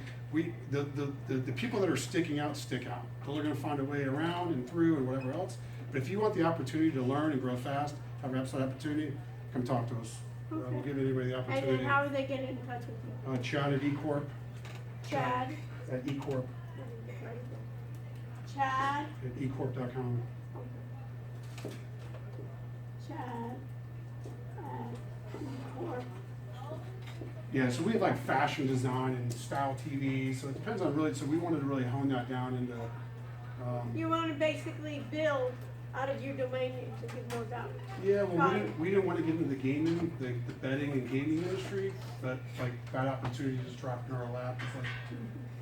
the people that are sticking out stick out. They're going to find a way around and through and whatever else. But if you want the opportunity to learn and grow fast, have an upside opportunity, come talk to us. We'll give anybody the And opportunity. then how are they getting in touch with you? Chad at eCorp. Chad? At eCorp. Chad? At eCorp.com. Chad? Corp. Yeah, so we have like fashion design and style TV, so it depends on really, so we wanted to really hone that down into, You wanna basically build out of your domain name to give more value. yeah, well, Got it. we didn't want to get into the gaming, the betting and gaming industry, but like that opportunity just dropped in our lap. It's like,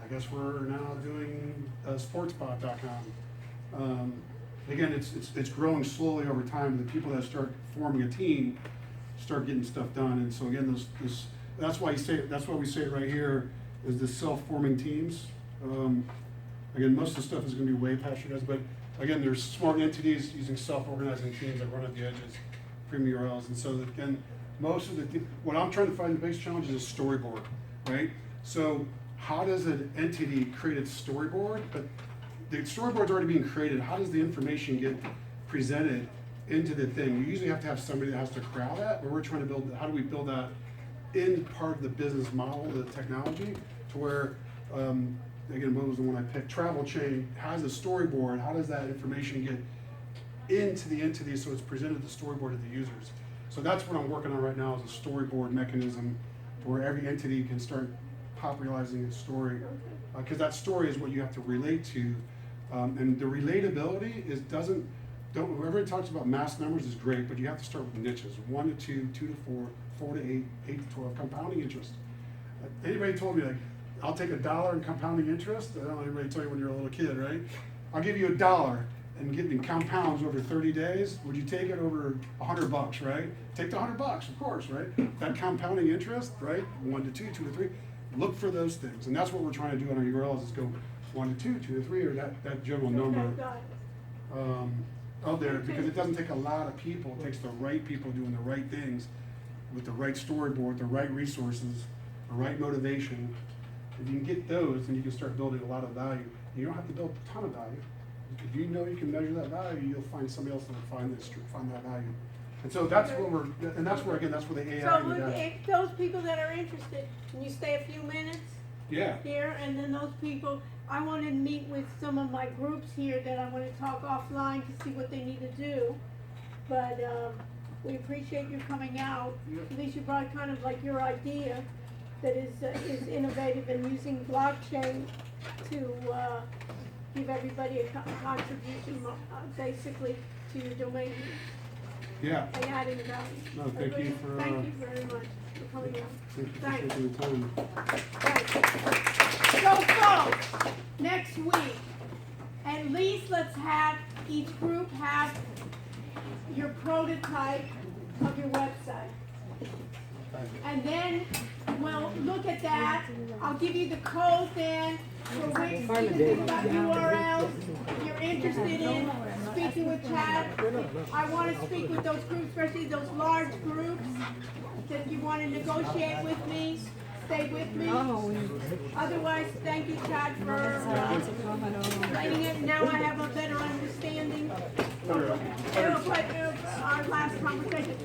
I guess we're now doing sportspot.com. Again, it's growing slowly over time. The people that start forming a team start getting stuff done, and so again, that's why we say it right here is the self-forming teams. Again, most of the stuff is gonna be way past you guys, but again, there's smart entities using self-organizing teams that run at the edges, premium URLs, and so again, most of the, what I'm trying to find the biggest challenge is a storyboard, right? So how does an entity create its storyboard? But the storyboard's already being created. How does the information get presented into the thing? You usually have to have somebody that has to corral that, but we're trying to build, how do we build that in part of the business model, the technology, to where, again, what was the one I picked? Travel Chain has a storyboard. How does that information get into the entity so it's presented the storyboard to the users? So that's what I'm working on right now, is a storyboard mechanism where every entity can start popularizing its story, because that story is what you have to relate to, and the relatability is whoever talks about mass numbers is great, but you have to start with niches: 1 to 2, 2 to 4, 4 to 8, 8 to 12, compounding interest. Anybody told me, like, I'll take $1 in compounding interest? I don't know, anybody tell you when you're a little kid, right? I'll give you $1 and give me compounds over 30 days. Would you take it over $100, right? Take the $100, of course, right? That compounding interest, right? 1 to 2, 2 to 3. Look for those things, and that's what we're trying to do on our URLs, is go 1 to 2, 2 to 3, or that general number out there, because it doesn't take a lot of people. It takes the right people doing the right things with the right storyboard, the right resources, the right motivation. If you can get those, then you can start building a lot of value. You don't have to build a ton of value. If you know you can measure that value, you'll find somebody else that will find that value. And so that's what that's where the AI. So look, if those people that are interested, can you stay a few minutes? Yeah. Here, and then those people, I want to meet with some of my groups here that I want to talk offline to see what they need to do. But we appreciate you coming out. At least you brought kind of like your idea that is innovative and using blockchain to give everybody a contribution, basically, to your domain. Yeah. And adding value. No, thank you for. Thank you very much for coming out. Thank you for Thanks. taking the time. So folks, next week, at least let's have each group have your prototype of your website. And then we'll look at that. I'll give you the code then for which you can think about URLs. If you're interested in speaking with Chad, I want to speak with those groups, especially those large groups that you want to negotiate with me. Stay with me. Otherwise, thank you, Chad, for explaining it. Now I have a better understanding of our last conversation.